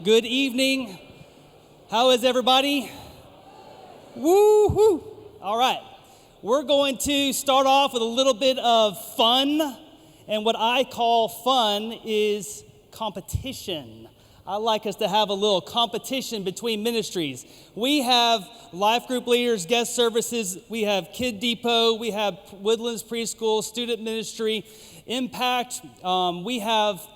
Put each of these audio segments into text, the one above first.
Good evening. How is everybody? Woo-hoo. All right. We're going to start off with a little bit of fun. And what I call fun is competition. I like us to have a little competition between ministries. We have life group leaders, guest services. We have Kid Depot. We have Woodlands Preschool, student ministry, Impact. We have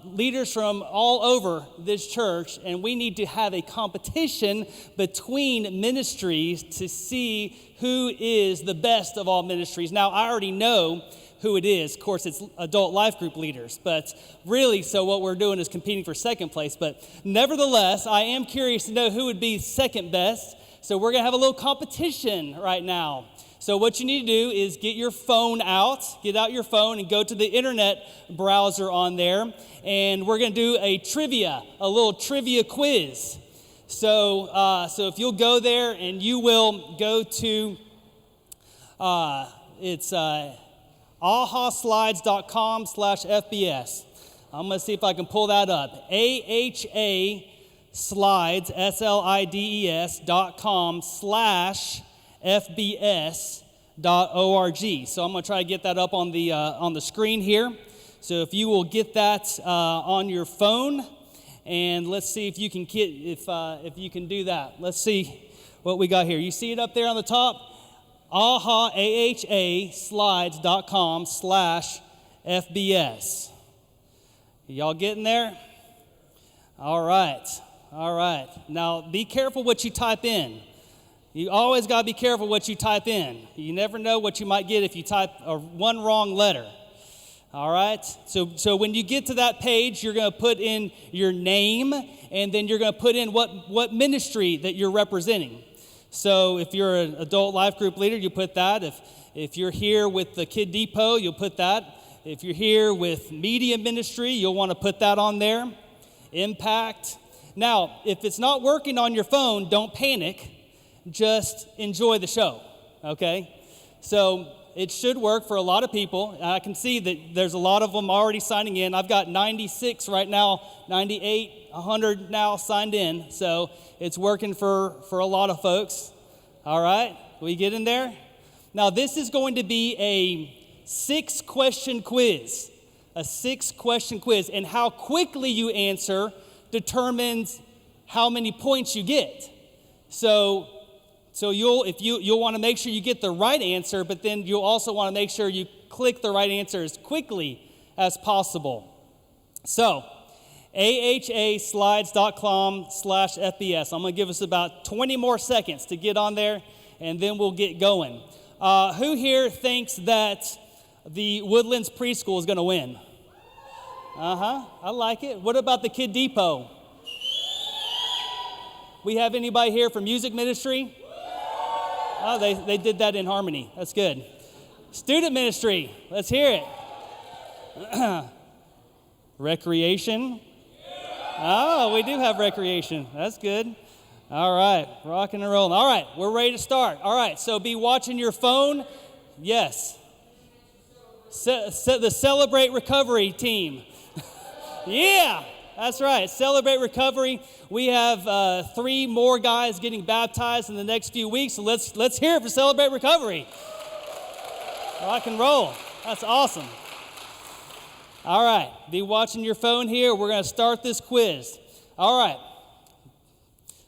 leaders from all over this church, and we need to have a competition between ministries to see who is the best of all ministries. Now, I already know who it is. Of course, it's adult life group leaders, but really, so what we're doing is competing for second place. But nevertheless, I am curious to know who would be second best, so we're going to have a little competition right now. So what you need to do is get your phone out, get out your phone and go to the internet browser on there, and we're going to do a little trivia quiz. So if you'll go there and you will go to, it's ahaslides.com/FBS. I'm going to see if I can pull that up. AHA slides, SLIDES.com/FBS.org. So I'm going to try to get that up on the screen here. So if you will get that on your phone, and let's see if you can if you can do that. Let's see what we got here. You see it up there on the top? AHA slides.com/FBS. Y'all getting there? All right. Now be careful what you type in. You always got to be careful what you type in. You never know what you might get if you type one wrong letter. All right? So when you get to that page, you're going to put in your name, and then you're going to put in what ministry that you're representing. So if you're an adult life group leader, you put that. If you're here with the Kid Depot, you'll put that. If you're here with media ministry, you'll want to put that on there. Impact. Now, if it's not working on your phone, don't panic. Just enjoy the show, okay? So it should work for a lot of people. I can see that there's a lot of them already signing in. I've got 96 right now, 98, 100 now signed in. So it's working for a lot of folks. All right, we get in there? Now this is going to be a 6-question quiz. A 6-question quiz. And how quickly you answer determines how many points you get. So you'll want to make sure you get the right answer, but then you'll also want to make sure you click the right answer as quickly as possible. So, ahaslides.com/FBS. I'm going to give us about 20 more seconds to get on there, and then we'll get going. Who here thinks that the Woodlands Preschool is going to win? I like it. What about the Kid Depot? We have anybody here from music ministry? Oh, they did that in harmony. That's good. Student ministry, let's hear it. Recreation. Oh, we do have recreation. That's good. All right, rocking and rolling. All right, we're ready to start. All right, so be watching your phone. Yes. The Celebrate Recovery team. Yeah. That's right. Celebrate Recovery. We have 3 more guys getting baptized in the next few weeks. So let's hear it for Celebrate Recovery. Rock and roll. That's awesome. All right. Be watching your phone here. We're going to start this quiz. All right.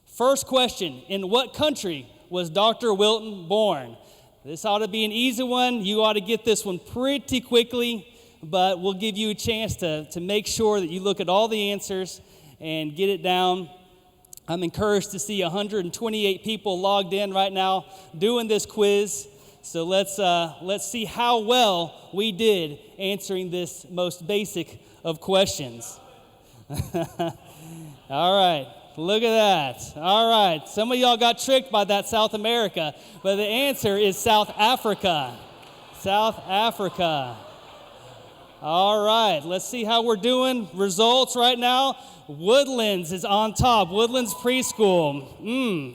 First question. In what country was Dr. Wilton born? This ought to be an easy one. You ought to get this one pretty quickly. But we'll give you a chance to make sure that you look at all the answers and get it down. I'm encouraged to see 128 people logged in right now doing this quiz. So let's see how well we did answering this most basic of questions. All right, look at that. All right, some of y'all got tricked by that South America, but the answer is South Africa. South Africa. All right, let's see how we're doing. Results right now. Woodlands is on top. Woodlands Preschool.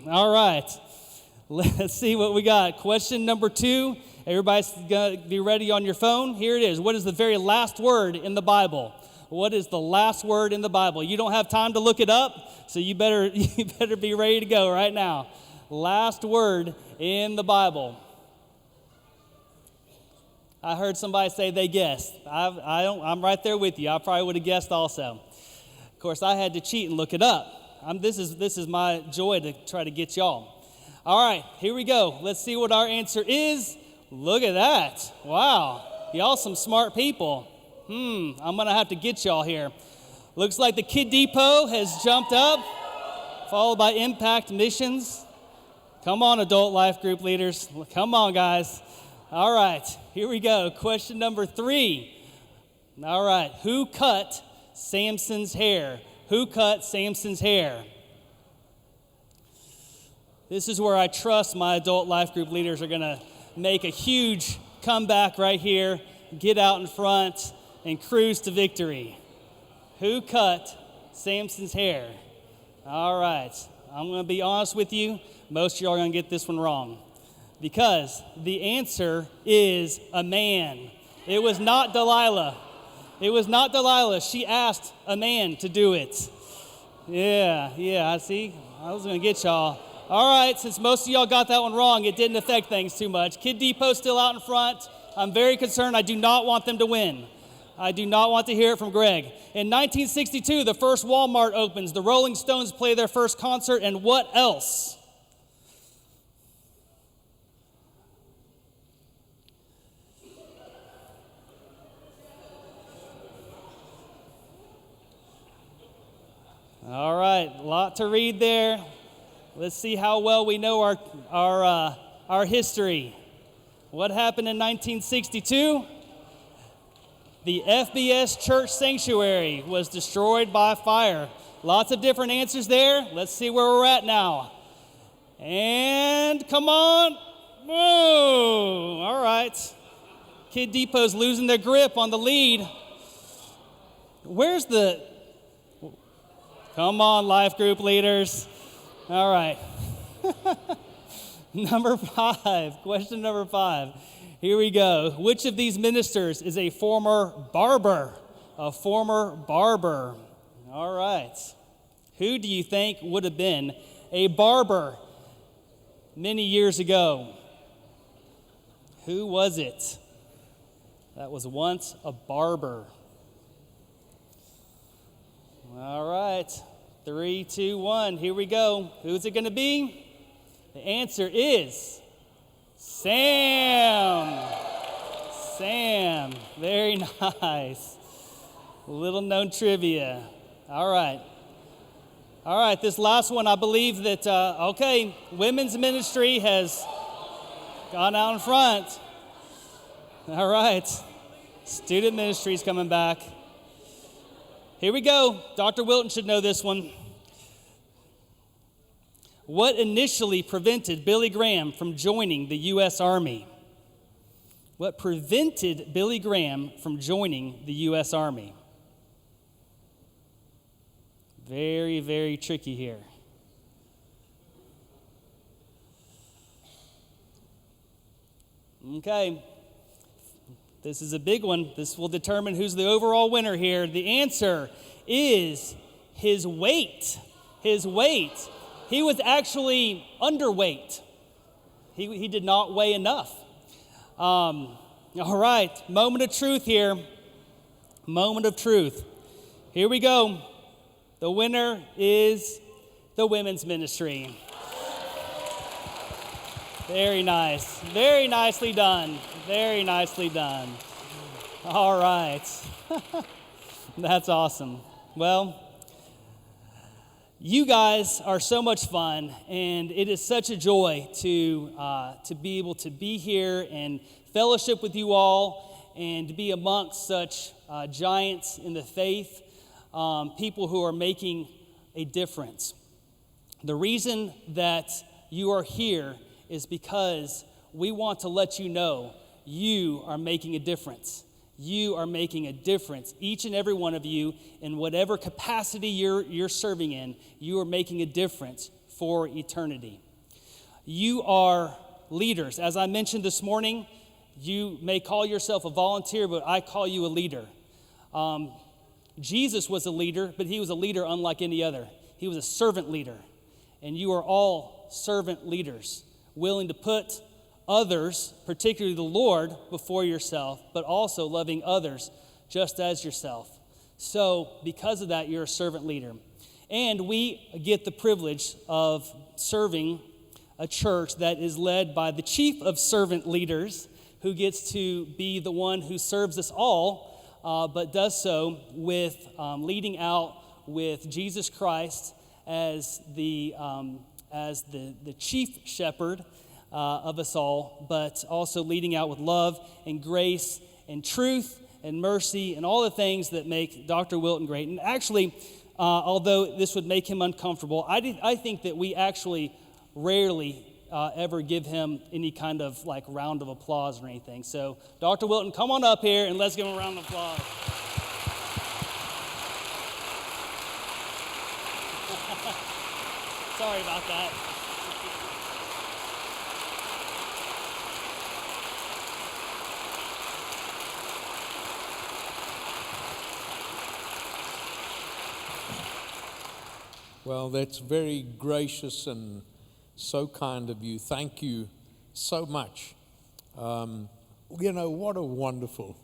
All right. Let's see what we got. Question number 2. Everybody's going to be ready on your phone. Here it is. What is the very last word in the Bible? What is the last word in the Bible? You don't have time to look it up, so you better be ready to go right now. Last word in the Bible. I heard somebody say they guessed. I'm right there with you. I probably would have guessed also. Of course, I had to cheat and look it up. This is my joy to try to get y'all. All right, here we go. Let's see what our answer is. Look at that. Wow. Y'all some smart people. I'm going to have to get y'all here. Looks like the Kid Depot has jumped up, followed by Impact Missions. Come on, adult life group leaders. Come on, guys. All right, here we go. Question number 3. All right, who cut Samson's hair? Who cut Samson's hair? This is where I trust my adult life group leaders are going to make a huge comeback right here, get out in front, and cruise to victory. Who cut Samson's hair? All right, I'm going to be honest with you. Most of y'all are going to get this one wrong because the answer is a man. It was not Delilah. It was not Delilah. She asked a man to do it. Yeah, I see. I was going to get y'all. All right, since most of y'all got that one wrong, it didn't affect things too much. Kid Depot's still out in front. I'm very concerned. I do not want them to win. I do not want to hear it from Greg. In 1962, the first Walmart opens. The Rolling Stones play their first concert, and what else? All right, a lot to read there. Let's see how well we know our history. What happened in 1962? The FBS church sanctuary was destroyed by fire. Lots of different answers there. Let's see where we're at now. And come on. Whoa. All right. Kid Depot's losing their grip on the lead. Where's the... Come on, life group leaders. All right. Number 5, question number 5. Here we go. Which of these ministers is a former barber? A former barber. All right. Who do you think would have been a barber many years ago? Who was it that was once a barber? All right. 3, 2, 1. Here we go. Who's it going to be? The answer is Sam. Sam. Very nice. Little known trivia. All right. All right. This last one, I believe that, women's ministry has gone out in front. All right. Student ministry is coming back. Here we go. Dr. Wilton should know this one. What initially prevented Billy Graham from joining the U.S. Army? What prevented Billy Graham from joining the U.S. Army? Very, very tricky here. Okay. This is a big one. This will determine who's the overall winner here. The answer is his weight. His weight. He was actually underweight. He did not weigh enough. All right, moment of truth here. Moment of truth. Here we go. The winner is the women's ministry. Very nice. Very nicely done. Very nicely done. All right. That's awesome. Well, you guys are so much fun, and it is such a joy to be able to be here and fellowship with you all and to be amongst such giants in the faith, people who are making a difference. The reason that you are here is because we want to let you know you are making a difference. You are making a difference. Each and every one of you, in whatever capacity you're serving in, you are making a difference for eternity. You are leaders. As I mentioned this morning, you may call yourself a volunteer, but I call you a leader. Jesus was a leader, but he was a leader unlike any other. He was a servant leader. And you are all servant leaders, willing to put others, particularly the Lord, before yourself, but also loving others just as yourself. So because of that, you're a servant leader. And we get the privilege of serving a church that is led by the chief of servant leaders, who gets to be the one who serves us all, but does so with leading out with Jesus Christ as the chief shepherd of us all, but also leading out with love and grace and truth and mercy and all the things that make Dr. Wilton great. And actually, although this would make him uncomfortable, I think that we actually rarely ever give him any kind of like round of applause or anything. So, Dr. Wilton, come on up here and let's give him a round of applause. Sorry about that. Well, that's very gracious and so kind of you. Thank you so much. What a wonderful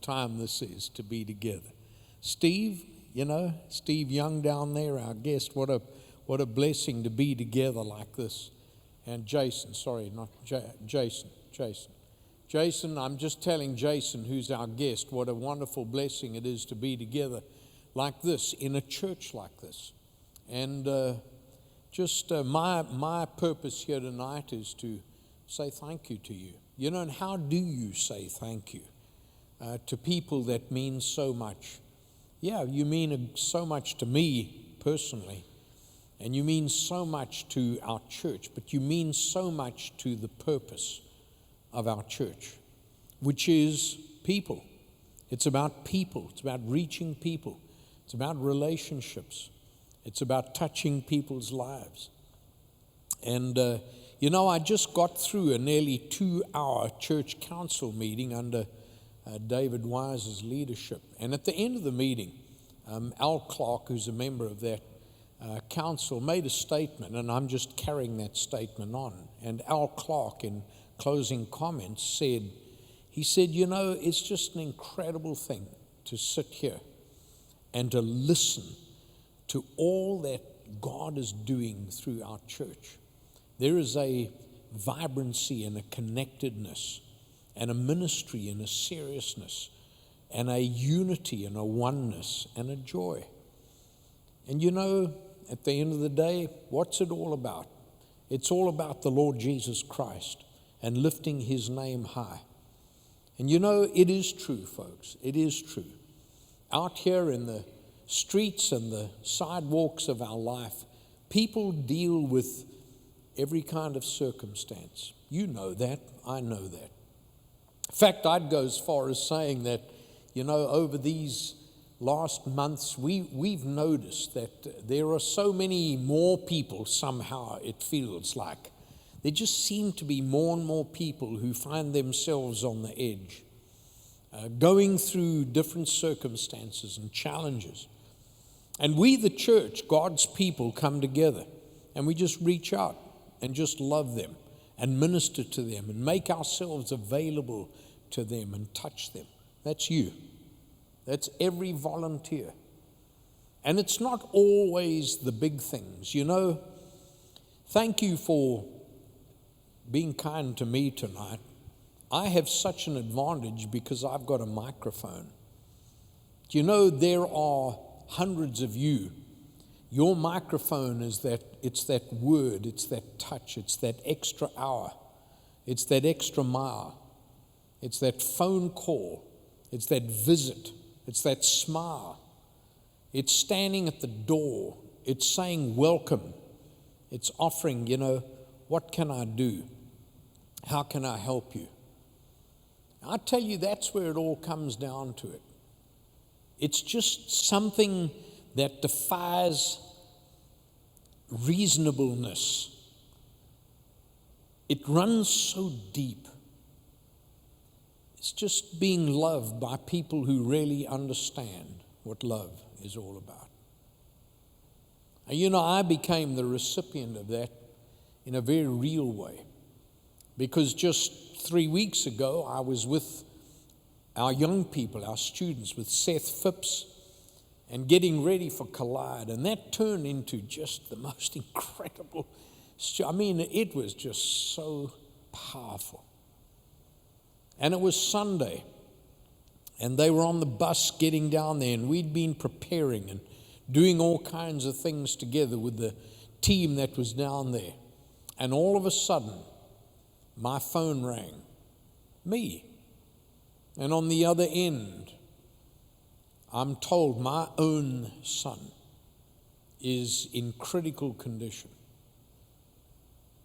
time this is to be together. Steve Young down there, our guest, what a blessing to be together like this. And Jason, Jason, I'm just telling Jason, who's our guest, what a wonderful blessing it is to be together like this, in a church like this. And my purpose here tonight is to say thank you to you. And how do you say thank you to people that mean so much? Yeah, you mean so much to me personally, and you mean so much to our church, but you mean so much to the purpose of our church, which is people. It's about people. It's about reaching people. It's about relationships. It's about touching people's lives. And, I just got through a nearly 2-hour church council meeting under David Wise's leadership. And at the end of the meeting, Al Clark, who's a member of that council, made a statement, and I'm just carrying that statement on. And Al Clark, in closing comments, said, it's just an incredible thing to sit here and to listen to all that God is doing through our church. There is a vibrancy and a connectedness and a ministry and a seriousness and a unity and a oneness and a joy. And at the end of the day, what's it all about? It's all about the Lord Jesus Christ and lifting his name high. And it is true, folks. It is true. Out here in the streets and the sidewalks of our life, people deal with every kind of circumstance. You know that. I know that. In fact, I'd go as far as saying that, over these last months, we've noticed that there are so many more people, somehow it feels like. There just seem to be more and more people who find themselves on the edge, going through different circumstances and challenges. And we, the church, God's people, come together and we just reach out and just love them and minister to them and make ourselves available to them and touch them. That's you. That's every volunteer. And it's not always the big things. Thank you for being kind to me tonight. I have such an advantage because I've got a microphone. There are hundreds of you. Your microphone is it's that word, it's that touch, it's that extra hour, it's that extra mile, it's that phone call, it's that visit, it's that smile, it's standing at the door, it's saying welcome, it's offering, what can I do? How can I help you? I tell you, that's where it all comes down to it. It's just something that defies reasonableness. It runs so deep. It's just being loved by people who really understand what love is all about. And I became the recipient of that in a very real way, because just 3 weeks ago I was with our young people, our students, with Seth Phipps, and getting ready for Collide, and that turned into just the most incredible. It was just so powerful. And it was Sunday, and they were on the bus getting down there, and we'd been preparing and doing all kinds of things together with the team that was down there. And all of a sudden, my phone rang, me. And on the other end, I'm told my own son is in critical condition.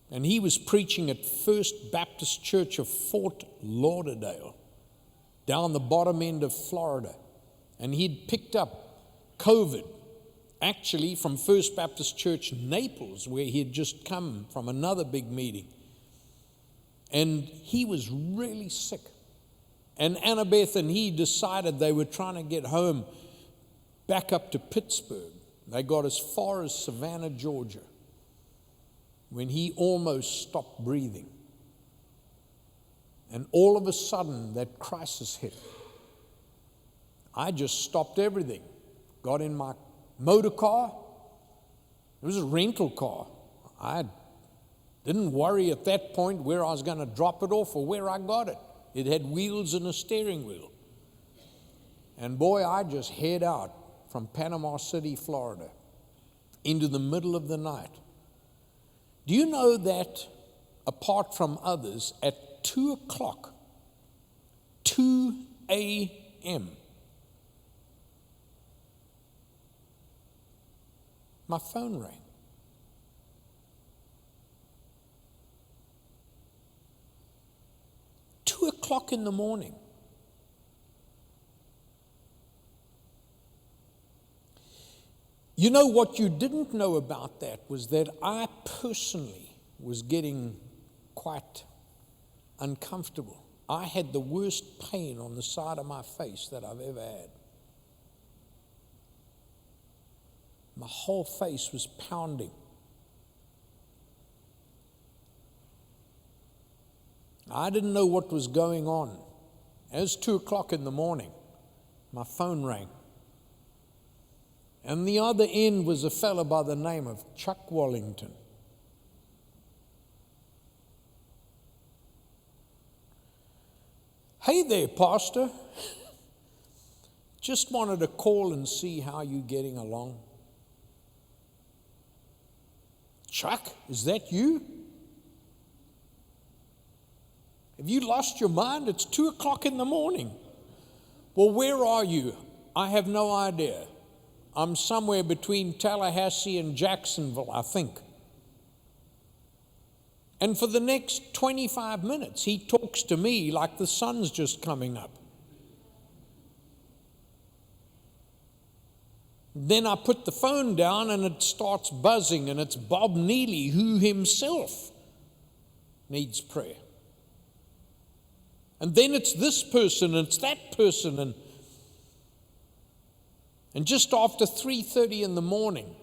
And he was preaching at First Baptist Church of Fort Lauderdale, down the bottom end of Florida. And he'd picked up COVID, actually from First Baptist Church Naples, where he had just come from another big meeting. And he was really sick. And Annabeth and he decided they were trying to get home back up to Pittsburgh. They got as far as Savannah, Georgia, when he almost stopped breathing. And all of a sudden, that crisis hit. I just stopped everything, got in my motor car. It was a rental car. I didn't worry at that point where I was going to drop it off or where I got it. It had wheels and a steering wheel. And boy, I just head out from Panama City, Florida, into the middle of the night. Do you know that apart from others, at 2 o'clock, 2 a.m., my phone rang. O'clock in the morning. You know what you didn't know about that was that I personally was getting quite uncomfortable. I had the worst pain on the side of my face that I've ever had. My whole face was pounding. I didn't know what was going on. It was 2 o'clock in the morning. My phone rang. And the other end was a fellow by the name of Chuck Wallington. Hey there, Pastor. Just wanted to call and see how you're getting along. Chuck, is that you? Have you lost your mind? It's 2 o'clock in the morning. Well, where are you? I have no idea. I'm somewhere between Tallahassee and Jacksonville, I think. And for the next 25 minutes, he talks to me like the sun's just coming up. Then I put the phone down and it starts buzzing, and it's Bob Neely, who himself needs prayer. And then it's this person, and it's that person, and just after 3:30 in the morning,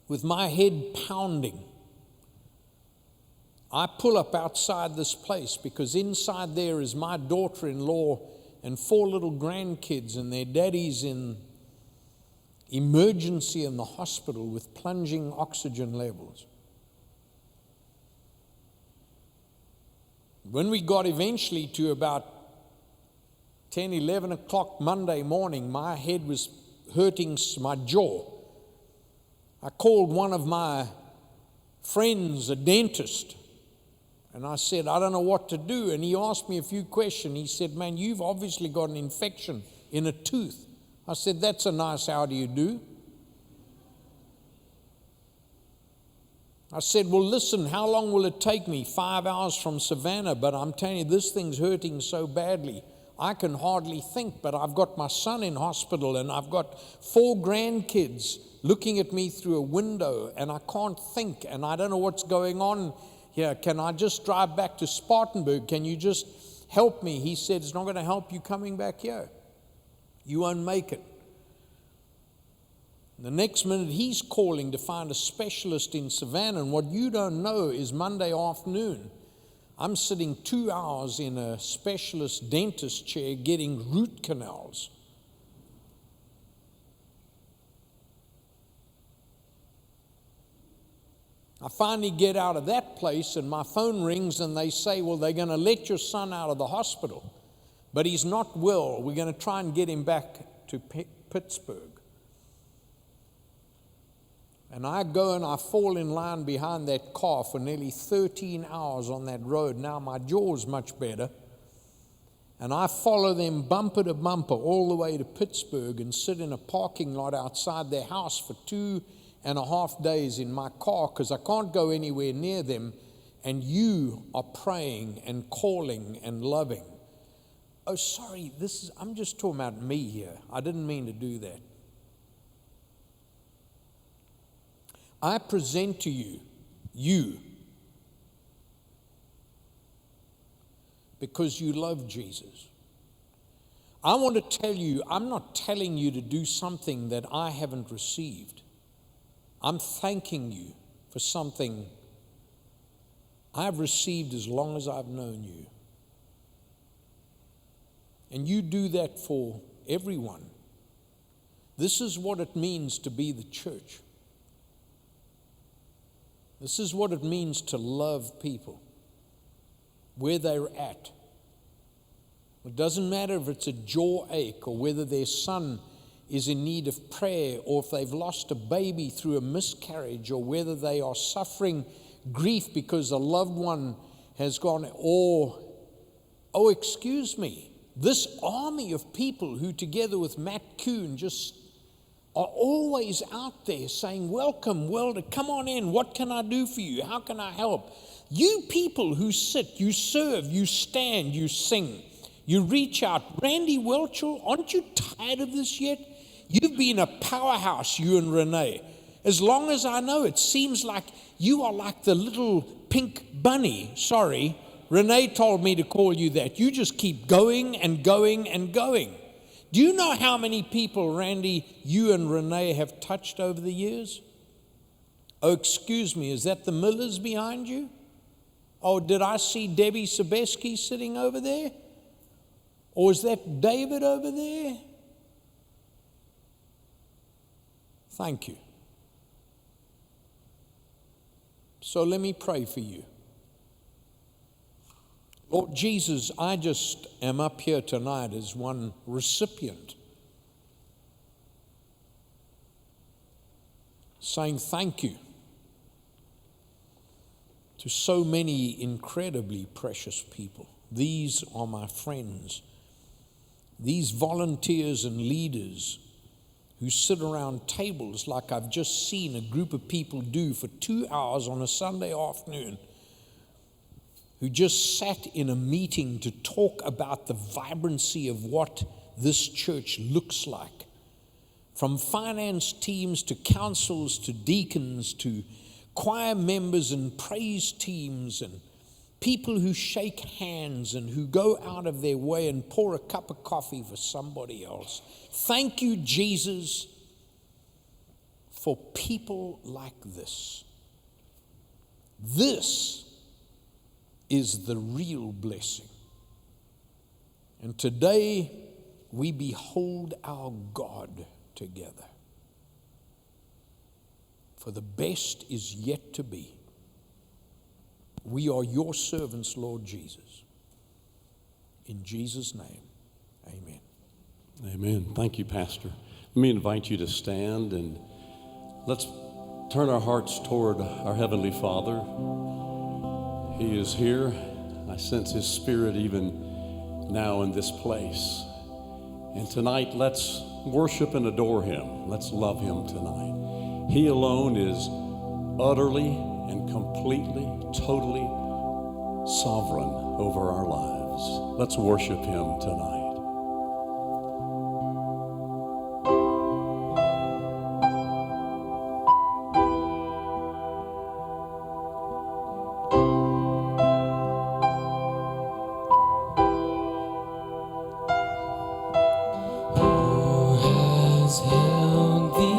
with my head pounding, I pull up outside this place, because inside there is my daughter-in-law and 4 little grandkids, and their daddy's in emergency in the hospital with plunging oxygen levels. When we got eventually to about 10, 11 o'clock Monday morning, my head was hurting, my jaw. I called one of my friends, a dentist, and I said, I don't know what to do. And he asked me a few questions. He said, man, you've obviously got an infection in a tooth. I said, that's a nice how do you do. I said, well, listen, how long will it take me? 5 hours from Savannah, but I'm telling you, this thing's hurting so badly. I can hardly think, but I've got my son in hospital, and I've got 4 grandkids looking at me through a window, and I can't think, and I don't know what's going on here. Can I just drive back to Spartanburg? Can you just help me? He said, it's not going to help you coming back here. You won't make it. The next minute, he's calling to find a specialist in Savannah. And what you don't know is Monday afternoon, I'm sitting 2 hours in a specialist dentist chair getting root canals. I finally get out of that place and my phone rings and they say, well, they're going to let your son out of the hospital, but he's not well. We're going to try and get him back to Pittsburgh. And I go and I fall in line behind that car for nearly 13 hours on that road. Now my jaw's much better. And I follow them bumper to bumper all the way to Pittsburgh and sit in a parking lot outside their house for 2.5 days in my car because I can't go anywhere near them. And you are praying and calling and loving. Oh, sorry, I'm just talking about me here. I didn't mean to do that. I present to you, because you love Jesus. I want to tell you, I'm not telling you to do something that I haven't received. I'm thanking you for something I've received as long as I've known you. And you do that for everyone. This is what it means to be the church. This is what it means to love people where they're at. It doesn't matter if it's a jaw ache or whether their son is in need of prayer or if they've lost a baby through a miscarriage or whether they are suffering grief because a loved one has gone, or, oh, excuse me, this army of people who together with Matt Kuhn just are always out there saying, welcome, come on in, what can I do for you, how can I help? You people who sit, you serve, you stand, you sing, you reach out. Randy Welchel, aren't you tired of this yet? You've been a powerhouse, you and Renee. As long as I know, it seems like you are like the little pink bunny. Sorry, Renee told me to call you that. You just keep going and going and going. Do you know how many people, Randy, you and Renee have touched over the years? Oh, excuse me, is that the Millers behind you? Oh, did I see Debbie Sebeski sitting over there? Or is that David over there? Thank you. So let me pray for you. Lord Jesus, I just am up here tonight as one recipient, saying thank you to so many incredibly precious people. These are my friends, these volunteers and leaders who sit around tables like I've just seen a group of people do for 2 hours on a Sunday afternoon, who just sat in a meeting to talk about the vibrancy of what this church looks like. From finance teams to councils to deacons to choir members and praise teams and people who shake hands and who go out of their way and pour a cup of coffee for somebody else. Thank you, Jesus, for people like this. This is the real blessing. And today we behold our God together. For the best is yet to be. We are your servants, Lord Jesus. In Jesus' name, amen. Amen. Thank you, Pastor. Let me invite you to stand and let's turn our hearts toward our Heavenly Father. He is here. I sense His Spirit even now in this place. And tonight, let's worship and adore Him. Let's love Him tonight. He alone is utterly and completely, totally sovereign over our lives. Let's worship Him tonight. Held the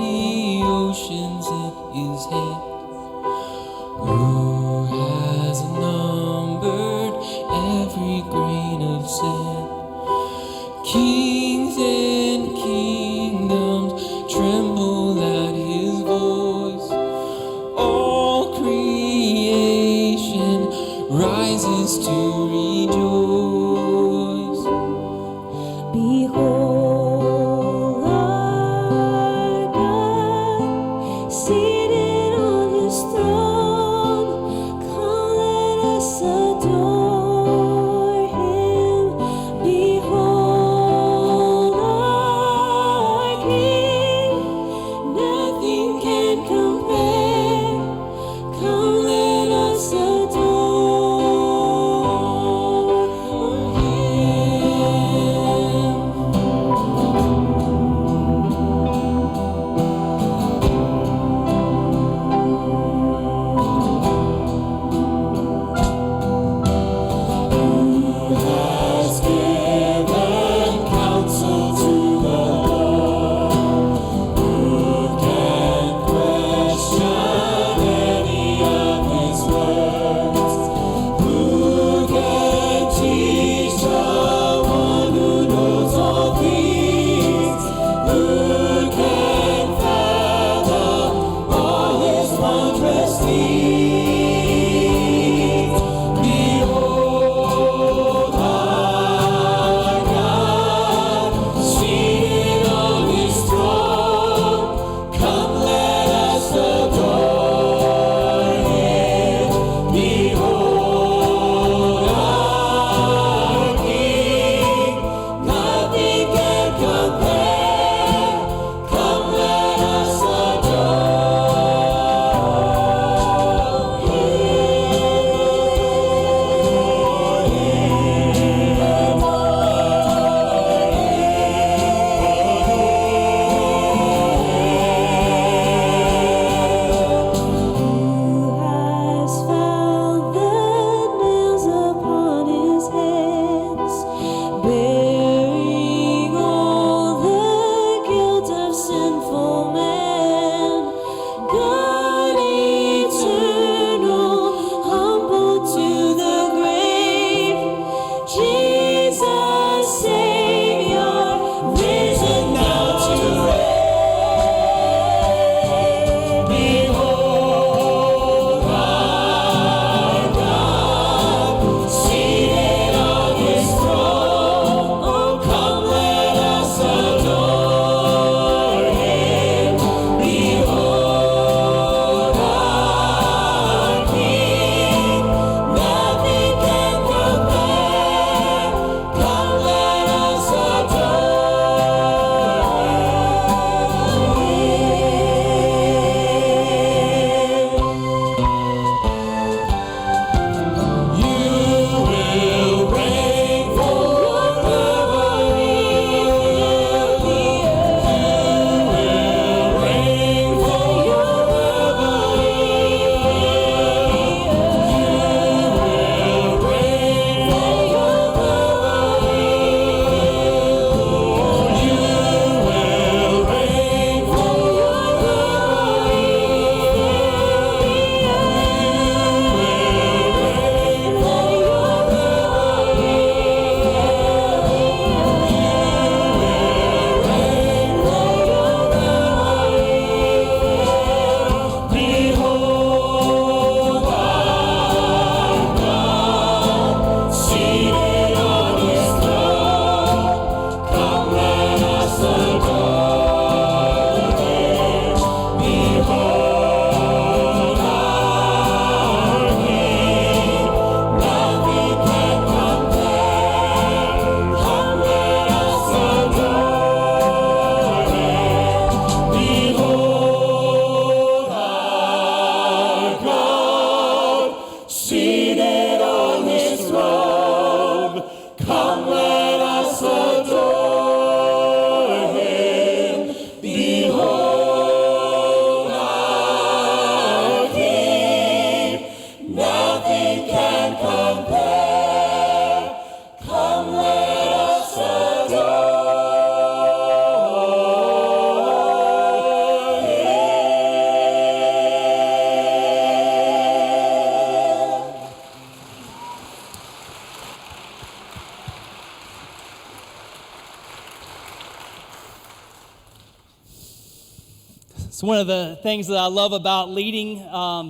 It's one of the things that I love about leading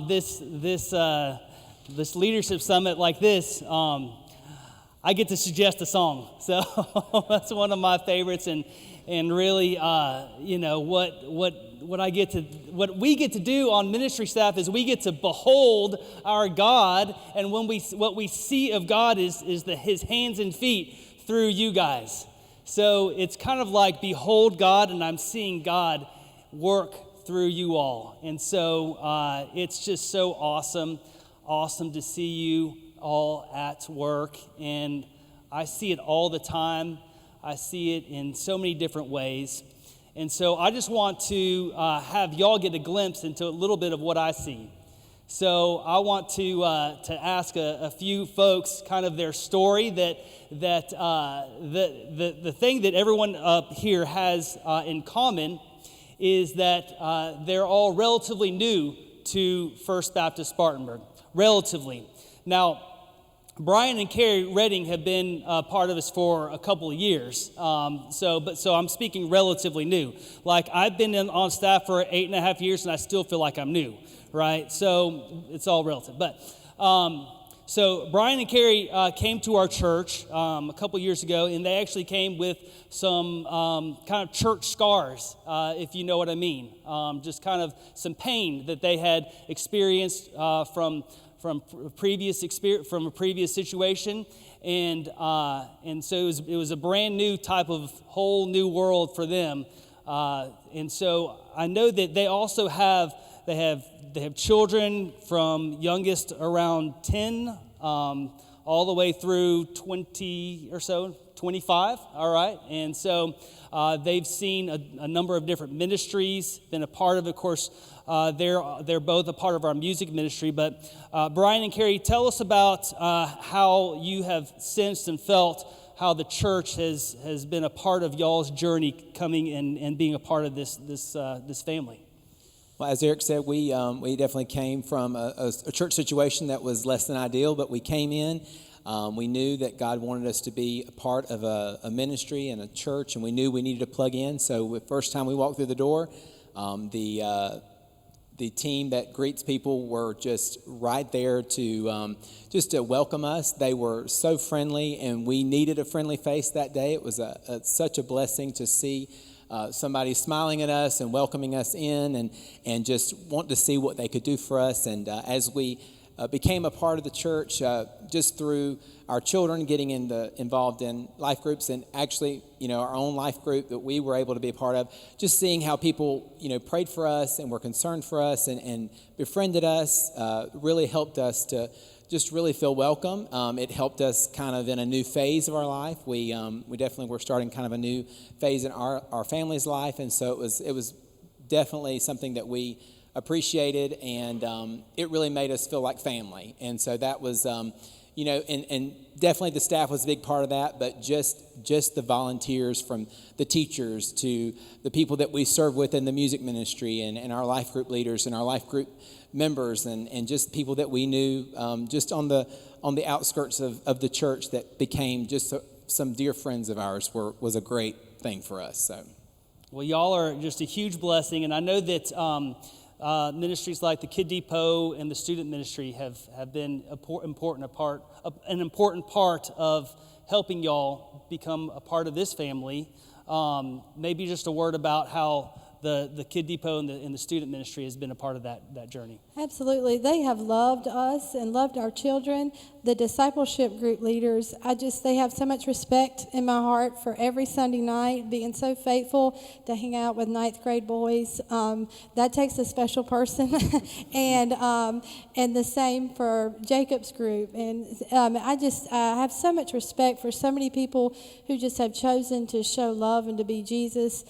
this leadership summit like this. I get to suggest a song, so that's one of my favorites, and really, what we get to do on ministry staff is we get to behold our God, and what we see of God is His hands and feet through you guys. So it's kind of like behold God, and I'm seeing God work through you all. And so it's just so awesome to see you all at work. And I see it all the time. I see it in so many different ways. And so I just want to have y'all get a glimpse into a little bit of what I see. So I want to ask a few folks kind of their story, that the thing that everyone up here has in common is that they're all relatively new to First Baptist Spartanburg, relatively. Now, Brian and Carrie Redding have been part of us for a couple of years, so I'm speaking relatively new. Like, I've been on staff for 8.5 years, and I still feel like I'm new, right? So it's all relative. But so Brian and Carrie came to our church a couple years ago, and they actually came with some kind of church scars, if you know what I mean. Just kind of some pain that they had experienced from a previous situation, and so it was a brand new type of whole new world for them. And so I know that they also have children from youngest around 10 all the way through 20 or so, 25, all right? And so they've seen a number of different ministries, been a part of course, they're both a part of our music ministry. But Brian and Carrie, tell us about how you have sensed and felt how the church has been a part of y'all's journey coming and being a part of this family. Well, as Eric said, we definitely came from a church situation that was less than ideal, but we came in. We knew that God wanted us to be a part of a ministry and a church, and we knew we needed to plug in. So the first time we walked through the door, the team that greets people were just right there to welcome us. They were so friendly, and we needed a friendly face that day. It was such a blessing to see somebody smiling at us and welcoming us in, and just want to see what they could do for us. And as we became a part of the church, just through our children getting involved in life groups, and actually, our own life group that we were able to be a part of, just seeing how people, prayed for us and were concerned for us and befriended us, really helped us to just really feel welcome. It helped us kind of in a new phase of our life. We definitely were starting kind of a new phase in our family's life, and so it was definitely something that we appreciated, and it really made us feel like family. And so that was, and definitely the staff was a big part of that, but just the volunteers, from the teachers to the people that we serve with in the music ministry, and our life group leaders and our life group members, and just people that we knew just on the outskirts of the church that became just some dear friends of ours, was a great thing for us. So, well, y'all are just a huge blessing, and I know that ministries like the Kid Depot and the student ministry have been an important part of helping y'all become a part of this family. Maybe just a word about how the Kid Depot and the student ministry has been a part of that journey. Absolutely. They have loved us and loved our children. The discipleship group leaders, they have so much respect in my heart for every Sunday night, being so faithful to hang out with 9th grade boys. That takes a special person. and the same for Jacob's group. And I have so much respect for so many people who just have chosen to show love and to be Jesus.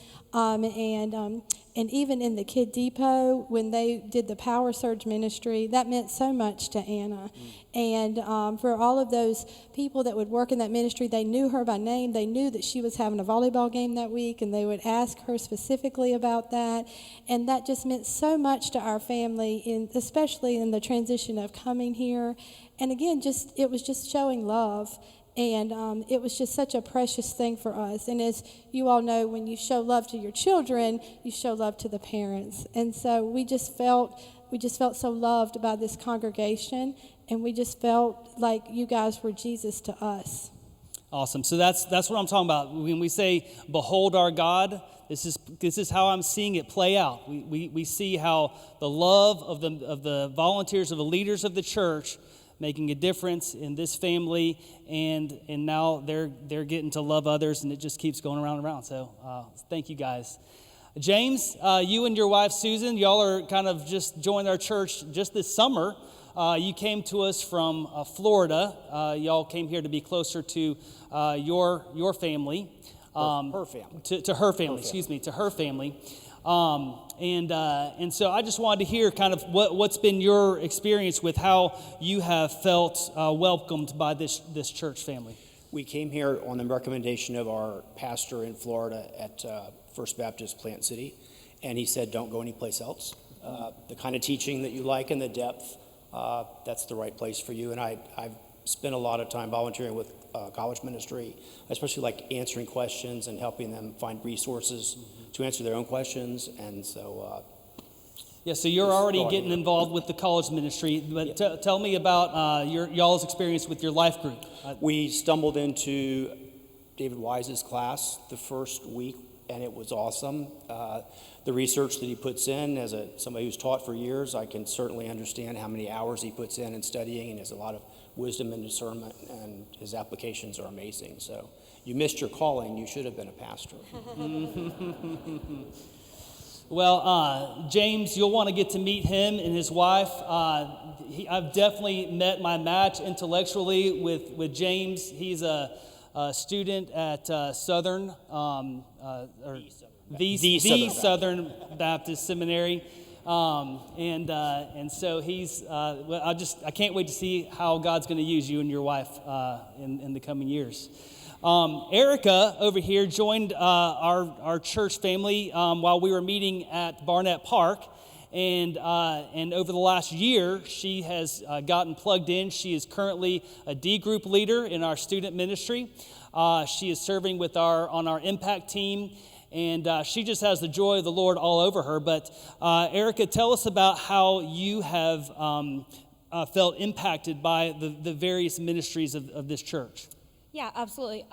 And even in the Kid Depot, when they did the Power Surge ministry, that meant so much to Anna. And for all of those people that would work in that ministry, they knew her by name. They knew that she was having a volleyball game that week, and they would ask her specifically about that. And that just meant so much to our family, especially in the transition of coming here. And again, it was just showing love. And it was just such a precious thing for us. And as you all know, when you show love to your children, you show love to the parents. And so we just felt so loved by this congregation, and we just felt like you guys were Jesus to us. Awesome. So that's what I'm talking about. When we say, behold our God, this is how I'm seeing it play out. We see how the love of the volunteers, of the leaders of the church, making a difference in this family, and now they're getting to love others, and it just keeps going around and around. So thank you guys. James, you and your wife Susan, y'all are kind of just joined our church just this summer. You came to us from Florida. Y'all came here to be closer to your family. Her family. To her family, to her family. And so I just wanted to hear kind of what's been your experience with how you have felt welcomed by this church family. We came here on the recommendation of our pastor in Florida at First Baptist Plant City, and he said, don't go anyplace else. The kind of teaching that you like and the depth, that's the right place for you. And I've spent a lot of time volunteering with college ministry, especially like answering questions and helping them find resources to answer their own questions. And so so you're already getting involved with the college ministry, but tell me about y'all's experience with your life group. We stumbled into David Wise's class the first week, and it was awesome. The research that he puts in, as somebody who's taught for years, I can certainly understand how many hours he puts in studying, and has a lot of wisdom and discernment, and his applications are amazing. So you missed your calling. You should have been a pastor. Well, James, you'll want to get to meet him and his wife. I've definitely met my match intellectually with James. He's a student at Southern, the Southern Baptist Seminary. And so he's, I can't wait to see how God's going to use you and your wife in the coming years. Erica over here joined our church family while we were meeting at Barnett Park. And over the last year, she has gotten plugged in. She is currently a D group leader in our student ministry. She is serving on our impact team. And she just has the joy of the Lord all over her. But Erica, tell us about how you have felt impacted by the various ministries of this church. Yeah, absolutely.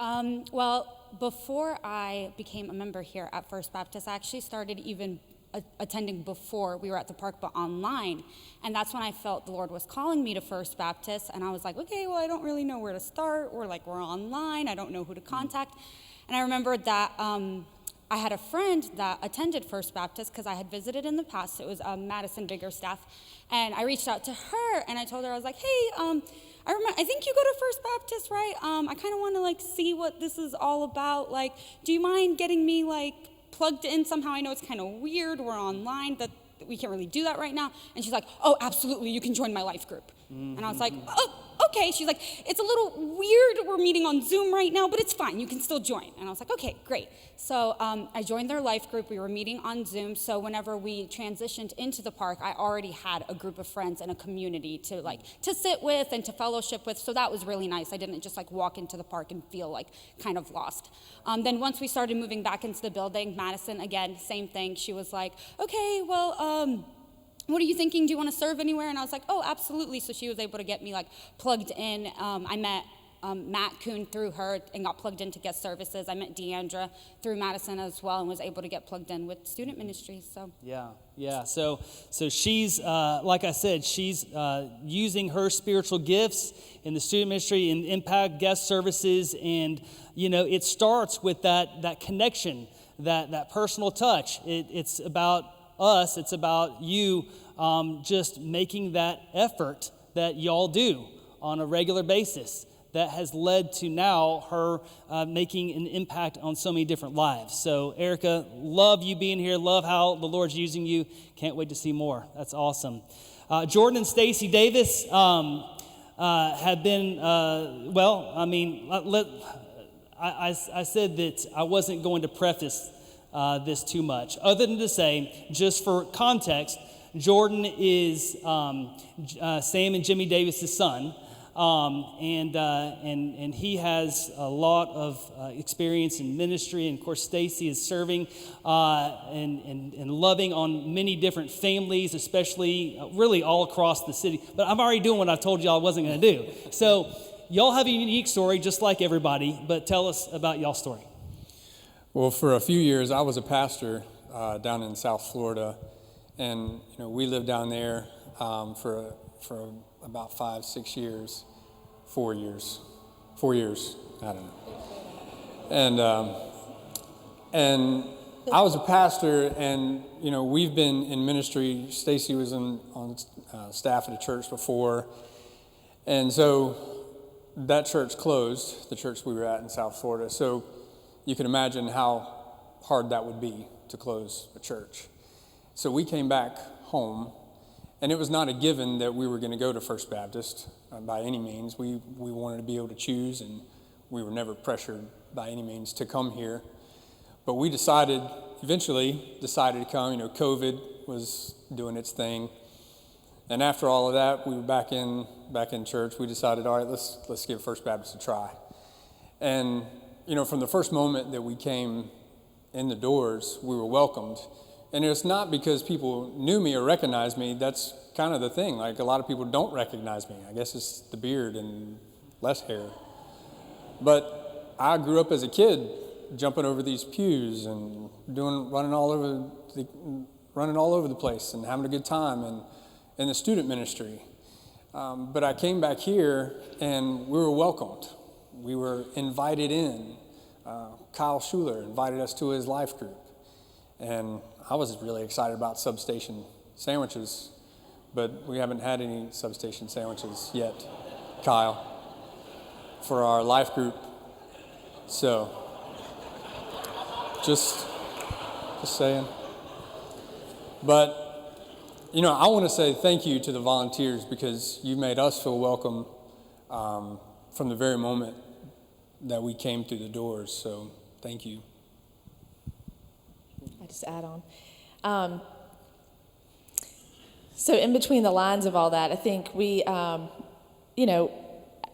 Well, before I became a member here at First Baptist, I actually started even attending before we were at the park, but online. And that's when I felt the Lord was calling me to First Baptist. And I was like, okay, well, I don't really know where to start. We're online. I don't know who to contact. And I remembered that I had a friend that attended First Baptist because I had visited in the past. It was Madison Biggerstaff. And I reached out to her and I told her, I was like, hey, I think you go to First Baptist, right? I kind of want to see what this is all about. Do you mind getting me plugged in somehow? I know it's kind of weird. We're online, that we can't really do that right now. And she's like, oh, absolutely. You can join my life group. Mm-hmm. And I was like, oh, okay. She's like, it's a little weird. We're meeting on Zoom right now, but it's fine. You can still join. And I was like, okay, great. So I joined their life group. We were meeting on Zoom. So whenever we transitioned into the park, I already had a group of friends and a community to sit with and to fellowship with. So that was really nice. I didn't just walk into the park and feel kind of lost. Then once we started moving back into the building, Madison, again, same thing. She was like, okay, well, what are you thinking? Do you want to serve anywhere? And I was like, oh, absolutely. So she was able to get me plugged in. I met Matt Kuhn through her and got plugged into guest services. I met Deandra through Madison as well and was able to get plugged in with student ministries. So yeah. So she's like I said, she's using her spiritual gifts in the student ministry and impact guest services, and it starts with that connection, that personal touch. It's about us. It's about you just making that effort that y'all do on a regular basis that has led to now her making an impact on so many different lives. So Erica, love you being here. Love how the Lord's using you. Can't wait to see more. That's awesome. Jordan and Stacy Davis have been, I said that I wasn't going to preface this too much, other than to say, just for context, Jordan is Sam and Jimmy Davis's son. and he has a lot of experience in ministry. And of course, Stacy is serving and loving on many different families, especially really all across the city. But I'm already doing what I told y'all I wasn't going to do. So y'all have a unique story, just like everybody. But tell us about y'all's story. Well, for a few years, I was a pastor down in South Florida, and we lived down there for about 5-6 years, 4 years, I don't know. And I was a pastor, and we've been in ministry. Stacy was on staff at a church before, and so that church closed, the church we were at in South Florida. So you can imagine how hard that would be to close a church. So we came back home, and it was not a given that we were going to go to First Baptist by any means. We wanted to be able to choose, and we were never pressured by any means to come here. But we eventually decided to come. COVID was doing its thing. And after all of that, we were back in church. We decided, all right, let's give First Baptist a try. And from the first moment that we came in the doors, we were welcomed. And it's not because people knew me or recognized me. That's kind of the thing. Like, a lot of people don't recognize me. I guess it's the beard and less hair. But I grew up as a kid jumping over these pews and running all over the place and having a good time and in the student ministry. But I came back here and we were welcomed. We were invited in. Kyle Schuler invited us to his life group. And I was really excited about Substation sandwiches, but we haven't had any Substation sandwiches yet, Kyle, for our life group. So, just saying. But, I want to say thank you to the volunteers, because you made us feel welcome from the very moment that we came through the doors. So, thank you. I just add on. So in between the lines of all that, I think we,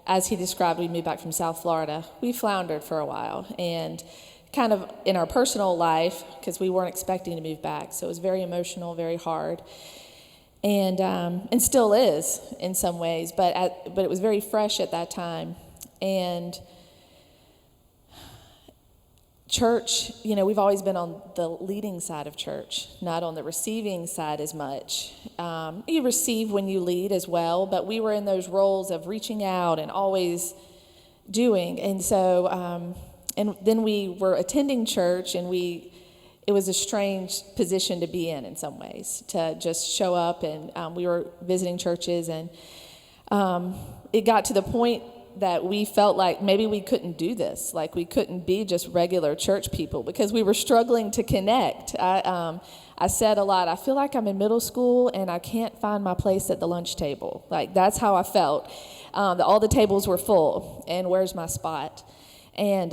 as he described, we moved back from South Florida. We floundered for a while, and kind of in our personal life, because we weren't expecting to move back. So it was very emotional, very hard, and still is in some ways. But it was very fresh at that time, and church, we've always been on the leading side of church, not on the receiving side as much. You receive when you lead as well, but we were in those roles of reaching out and always doing. And so, and then we were attending church, and it was a strange position to be in some ways, to just show up, and we were visiting churches, and it got to the point that we felt like maybe we couldn't do this, like we couldn't be just regular church people, because we were struggling to connect. I said a lot, I feel like I'm in middle school and I can't find my place at the lunch table. Like, that's how I felt. All the tables were full, and where's my spot? And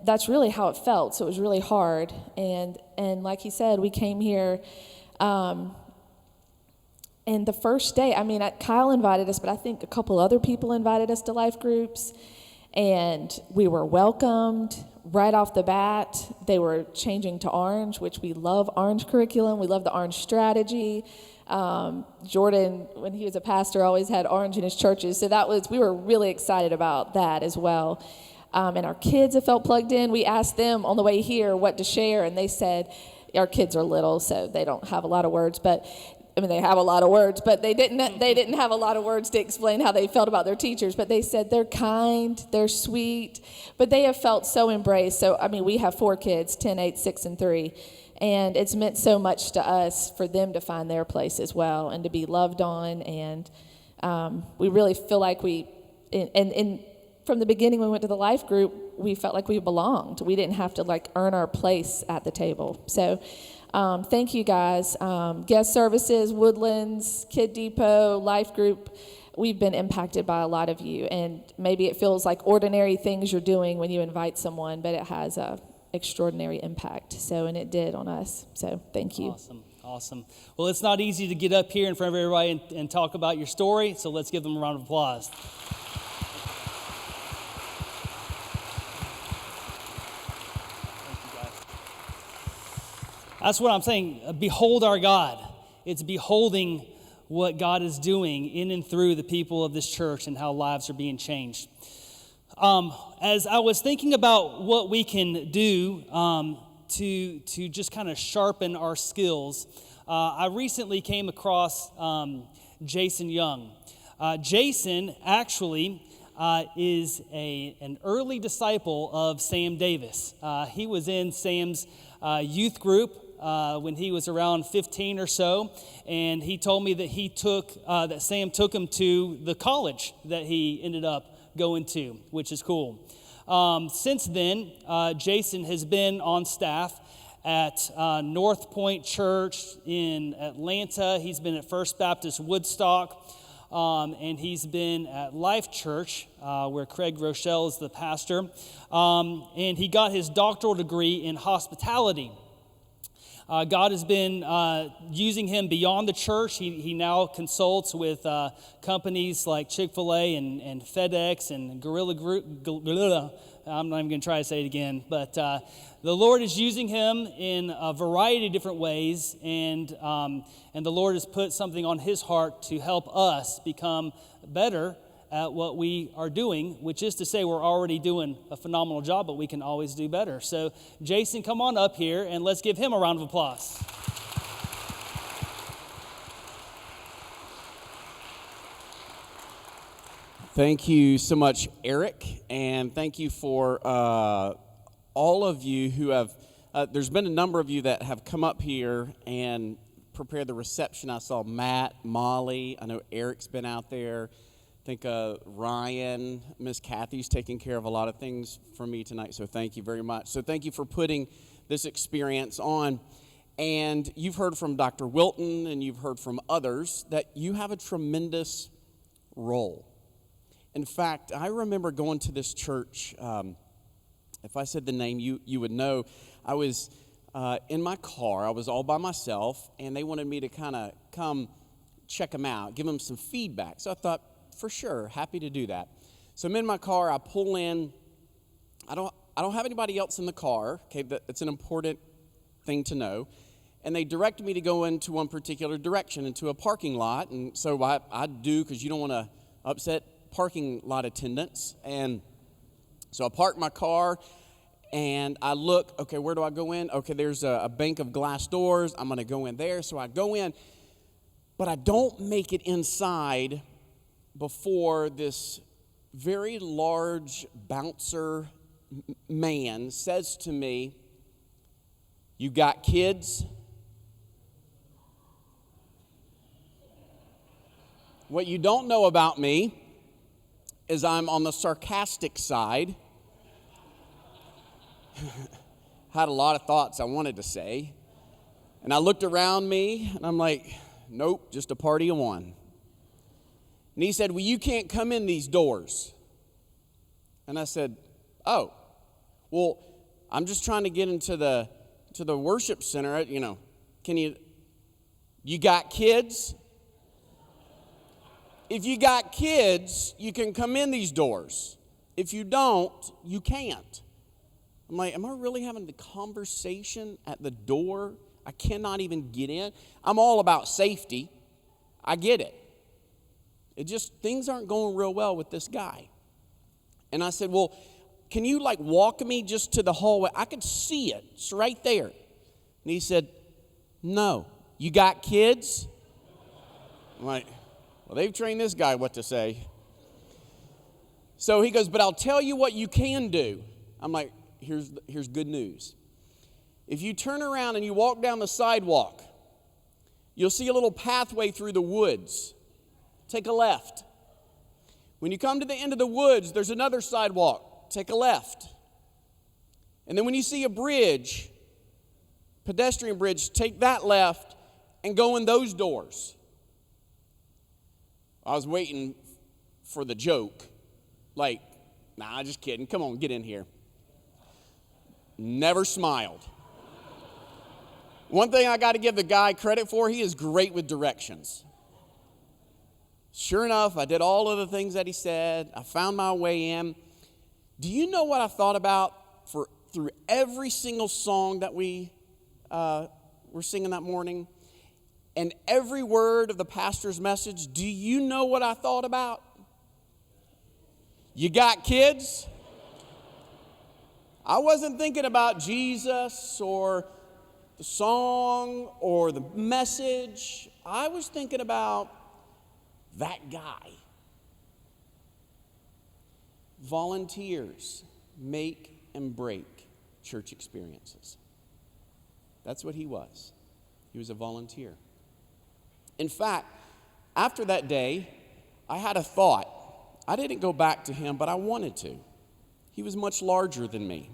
that's really how it felt. So it was really hard. And like he said, we came here. And the first day, Kyle invited us, but I think a couple other people invited us to life groups, and we were welcomed right off the bat. They were changing to Orange, which we love Orange curriculum. We love the Orange strategy. Jordan, when he was a pastor, always had Orange in his churches, so we were really excited about that as well. And our kids have felt plugged in. We asked them on the way here what to share, and they said, our kids are little, so they don't have a lot of words, but they have a lot of words, but they didn't have a lot of words to explain how they felt about their teachers. But they said they're kind, they're sweet, but they have felt so embraced. So, we have 4 kids, 10, 8, 6, and 3. And it's meant so much to us for them to find their place as well and to be loved on. And we really feel like from the beginning when we went to the life group, we felt like we belonged. We didn't have to earn our place at the table. So thank you guys. Guest services, Woodlands, Kid Depot, Life Group, we've been impacted by a lot of you. And maybe it feels like ordinary things you're doing when you invite someone, but it has a extraordinary impact. And it did on us. So thank you. Awesome. Well, it's not easy to get up here in front of everybody and talk about your story, so let's give them a round of applause. That's what I'm saying. Behold our God. It's beholding what God is doing in and through the people of this church and how lives are being changed. As I was thinking about what we can do to just kind of sharpen our skills, I recently came across Jason Young. Jason actually is an early disciple of Sam Davis. He was in Sam's youth group when he was around 15 or so, and he told me that that Sam took him to the college that he ended up going to, which is cool. Since then, Jason has been on staff at North Point Church in Atlanta. He's been at First Baptist Woodstock, and he's been at Life Church, where Craig Rochelle is the pastor, and he got his doctoral degree in hospitality. God has been using him beyond the church. He now consults with companies like Chick-fil-A and FedEx and Gorilla Group. I'm not even going to try to say it again. But the Lord is using him in a variety of different ways. And the Lord has put something on his heart to help us become better at what we are doing, which is to say we're already doing a phenomenal job, but we can always do better. So, Jason, come on up here, and let's give him a round of applause. Thank you so much, Eric, and thank you for all of you who have, there's been a number of you that have come up here and prepared the reception. I saw Matt, Molly, I know Eric's been out there. I think Ryan, Miss Kathy's taking care of a lot of things for me tonight, so thank you very much. So thank you for putting this experience on. And you've heard from Dr. Wilton and you've heard from others that you have a tremendous role. In fact, I remember going to this church. If I said the name, you would know. I was in my car. I was all by myself, and they wanted me to kind of come check them out, give them some feedback. So I thought, for sure, happy to do that. So I'm in my car. I pull in. I don't have anybody else in the car. Okay, that's an important thing to know. And they direct me to go into one particular direction, into a parking lot. And so I do, because you don't want to upset parking lot attendants. And so I park my car, and I look, okay, where do I go in? Okay, there's a bank of glass doors. I'm going to go in there. So I go in, but I don't make it inside before this very large bouncer man says to me, "You got kids?" What you don't know about me is I'm on the sarcastic side. Had a lot of thoughts I wanted to say. And I looked around me, and I'm like, nope, just a party of one. And he said, well, you can't come in these doors. And I said, oh, well, I'm just trying to get into the worship center. You know, you got kids? If you got kids, you can come in these doors. If you don't, you can't. I'm like, am I really having the conversation at the door? I cannot even get in. I'm all about safety. I get it. It just, things aren't going real well with this guy. And I said, well, can you walk me just to the hallway? I could see it. It's right there. And he said, no. You got kids? I'm like, well, they've trained this guy what to say. So he goes, but I'll tell you what you can do. I'm like, here's good news. If you turn around and you walk down the sidewalk, you'll see a little pathway through the woods. Take a left. When you come to the end of the woods, there's another sidewalk. Take a left. And then when you see a bridge, pedestrian bridge, take that left and go in those doors. I was waiting for the joke. Nah, just kidding. Come on, get in here. Never smiled. One thing I got to give the guy credit for, he is great with directions. Sure enough, I did all of the things that he said. I found my way in. Do you know what I thought about through every single song that we were singing that morning, and every word of the pastor's message, do you know what I thought about? You got kids? I wasn't thinking about Jesus or the song or the message. I was thinking about that guy. Volunteers make and break church experiences. That's what he was. He was a volunteer. In fact, after that day, I had a thought. I didn't go back to him, but I wanted to. He was much larger than me.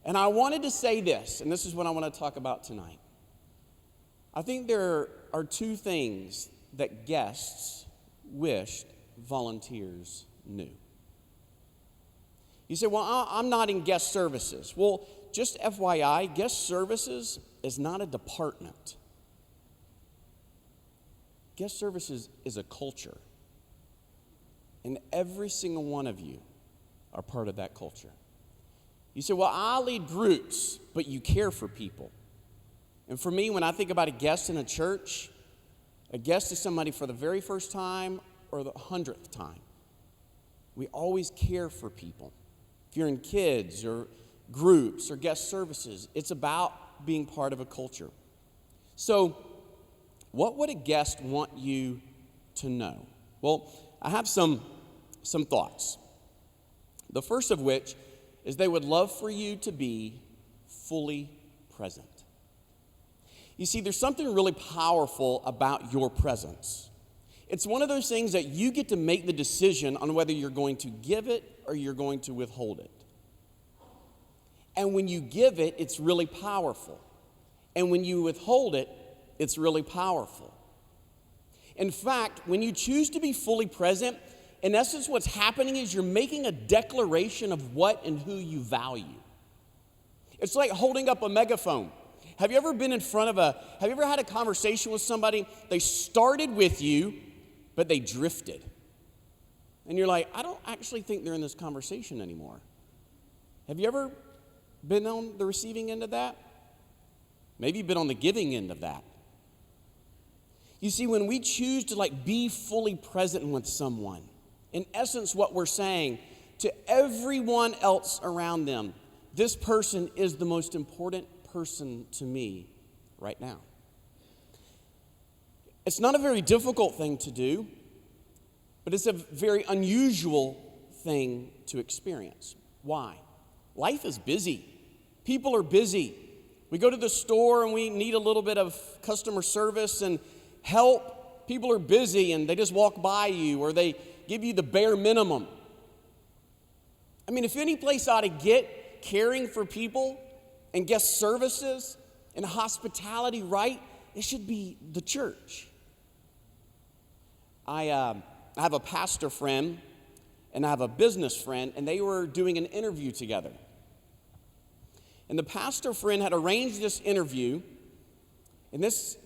And I wanted to say this, and this is what I want to talk about tonight. I think there are two things that guests wished volunteers knew. You say, well, I'm not in guest services. Well, just FYI, guest services is not a department. Guest services is a culture. And every single one of you are part of that culture. You say, well, I lead groups, but you care for people. And for me, when I think about a guest in a church, a guest is somebody for the very first time or the 100th time. We always care for people. If you're in kids or groups or guest services, it's about being part of a culture. So, what would a guest want you to know? Well, I have some thoughts. The first of which is they would love for you to be fully present. You see, there's something really powerful about your presence. It's one of those things that you get to make the decision on whether you're going to give it or you're going to withhold it. And when you give it, it's really powerful. And when you withhold it, it's really powerful. In fact, when you choose to be fully present, in essence, what's happening is you're making a declaration of what and who you value. It's like holding up a megaphone. Have you ever been in front of have you ever had a conversation with somebody? They started with you, but they drifted. And you're like, I don't actually think they're in this conversation anymore. Have you ever been on the receiving end of that? Maybe you've been on the giving end of that. You see, when we choose to be fully present with someone, in essence, what we're saying to everyone else around them, this person is the most important person to me right now. It's not a very difficult thing to do, but it's a very unusual thing to experience. Why? Life is busy. People are busy. We go to the store and we need a little bit of customer service and help. People are busy and they just walk by you or they give you the bare minimum. I mean, if any place ought to get caring for people and guest services and hospitality right, it should be the church. I have a pastor friend and I have a business friend, and they were doing an interview together. And the pastor friend had arranged this interview, and this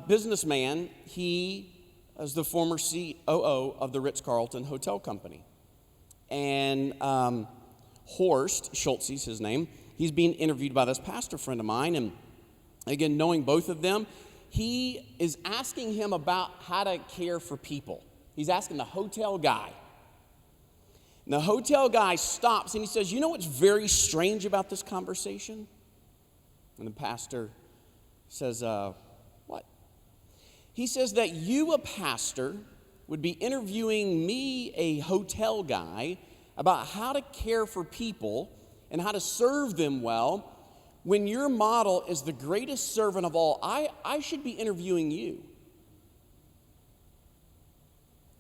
businessman, he is the former COO of the Ritz-Carlton Hotel Company. And Horst Schultz, his name, he's being interviewed by this pastor friend of mine. And again, knowing both of them, he is asking him about how to care for people. He's asking the hotel guy. And the hotel guy stops and he says, you know what's very strange about this conversation? And the pastor says, what? He says that you, a pastor, would be interviewing me, a hotel guy, about how to care for people and how to serve them well, when your model is the greatest servant of all. I should be interviewing you.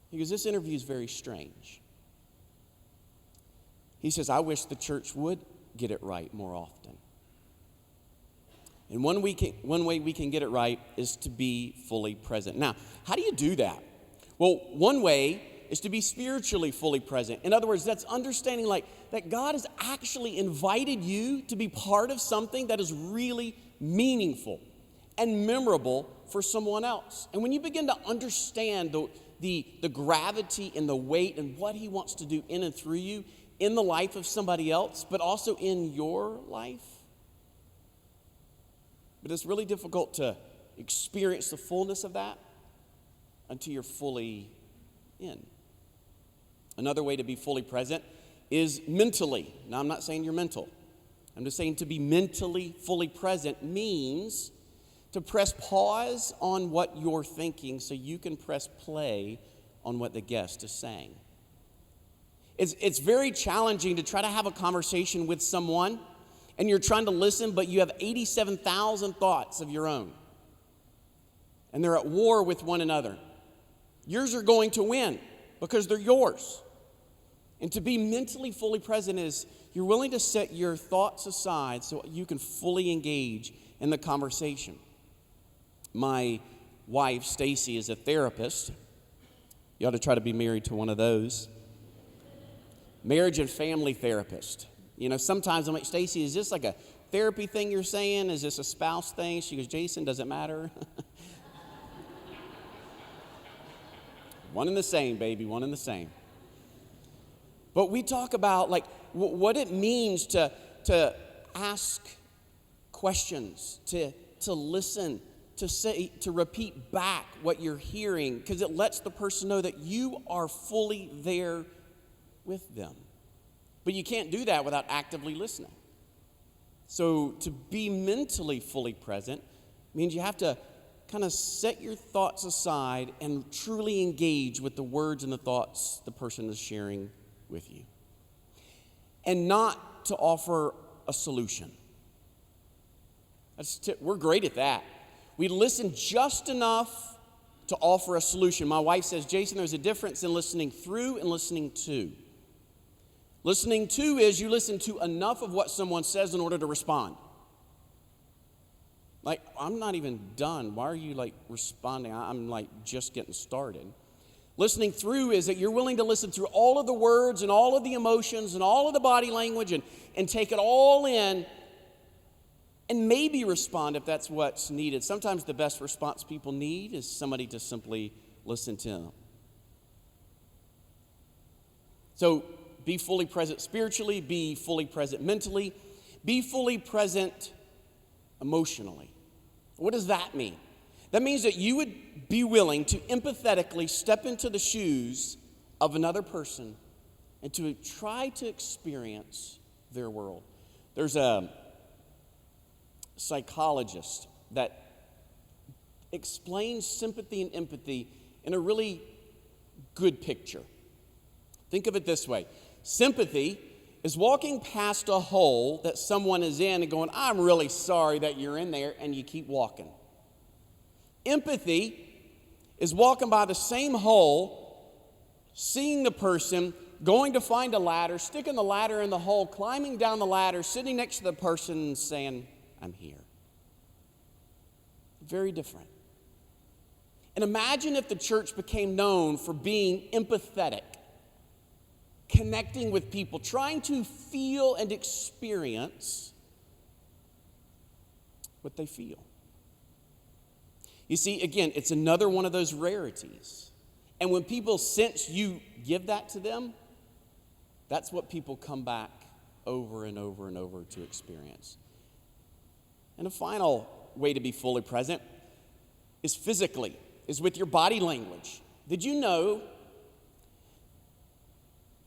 He goes, this interview is very strange. He says, I wish the church would get it right more often. And one way we can get it right is to be fully present. Now, how do you do that? Well, one way is to be spiritually fully present. In other words, that's understanding that God has actually invited you to be part of something that is really meaningful and memorable for someone else. And when you begin to understand the gravity and the weight and what he wants to do in and through you in the life of somebody else, but also in your life, But it's really difficult to experience the fullness of that until you're fully in. Another way to be fully present is mentally. Now, I'm not saying you're mental. I'm just saying to be mentally fully present means to press pause on what you're thinking so you can press play on what the guest is saying. It's very challenging to try to have a conversation with someone and you're trying to listen, but you have 87,000 thoughts of your own. And they're at war with one another. Yours are going to win because they're yours. And to be mentally fully present is you're willing to set your thoughts aside so you can fully engage in the conversation. My wife, Stacy, is a therapist. You ought to try to be married to one of those. Marriage and family therapist. You know, sometimes I'm like, Stacy, is this like a therapy thing you're saying? Is this a spouse thing? She goes, Jason, does it matter? One and the same, baby, one and the same. But we talk about like what it means to ask questions, to listen, to repeat back what you're hearing, because it lets the person know that you are fully there with them. But you can't do that without actively listening. So to be mentally fully present means you have to kind of set your thoughts aside and truly engage with the words and the thoughts the person is sharing with you. And not to offer a solution. We're great at that. We listen just enough to offer a solution. My wife says, Jason, there's a difference in listening through and listening to. Listening to is you listen to enough of what someone says in order to respond. Like, I'm not even done. Why are you like responding? I'm like just getting started. Listening through is that you're willing to listen through all of the words and all of the emotions and all of the body language and take it all in and maybe respond if that's what's needed. Sometimes the best response people need is somebody to simply listen to them. So be fully present spiritually, be fully present mentally, be fully present emotionally. What does that mean? That means that you would be willing to empathetically step into the shoes of another person and to try to experience their world. There's a psychologist that explains sympathy and empathy in a really good picture. Think of it this way. Sympathy is walking past a hole that someone is in and going, I'm really sorry that you're in there, and you keep walking. Empathy is walking by the same hole, seeing the person, going to find a ladder, sticking the ladder in the hole, climbing down the ladder, sitting next to the person and saying, I'm here. Very different. And imagine if the church became known for being empathetic, connecting with people, trying to feel and experience what they feel. You see, again, it's another one of those rarities. And when people sense you give that to them, that's what people come back over and over and over to experience. And a final way to be fully present is physically, is with your body language. Did you know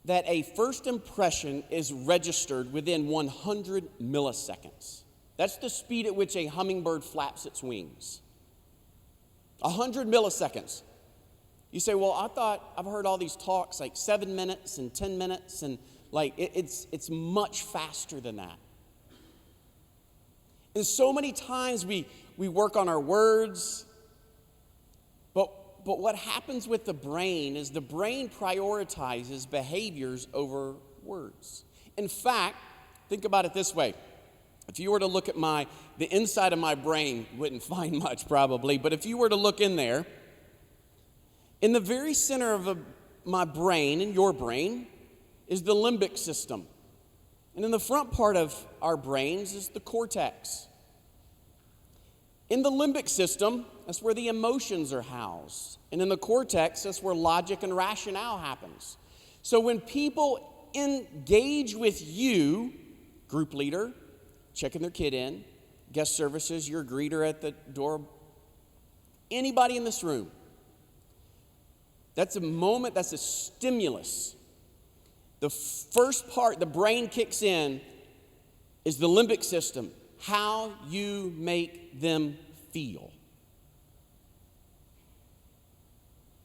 that a first impression is registered within 100 milliseconds? That's the speed at which a hummingbird flaps its wings. 100 milliseconds. You say, well, I've heard all these talks like 7 minutes and 10 minutes, and like it's much faster than that. And so many times we work on our words, but what happens with the brain is the brain prioritizes behaviors over words. In fact, think about it this way. If you were to look at the inside of my brain, you wouldn't find much probably, but if you were to look in there, in the very center of my brain, and your brain, is the limbic system. And in the front part of our brains is the cortex. In the limbic system, that's where the emotions are housed. And in the cortex, that's where logic and rationale happens. So when people engage with you, group leader, checking their kid in, guest services, you're a greeter at the door. Anybody in this room, that's a moment, that's a stimulus. The first part, the brain kicks in, is the limbic system, how you make them feel.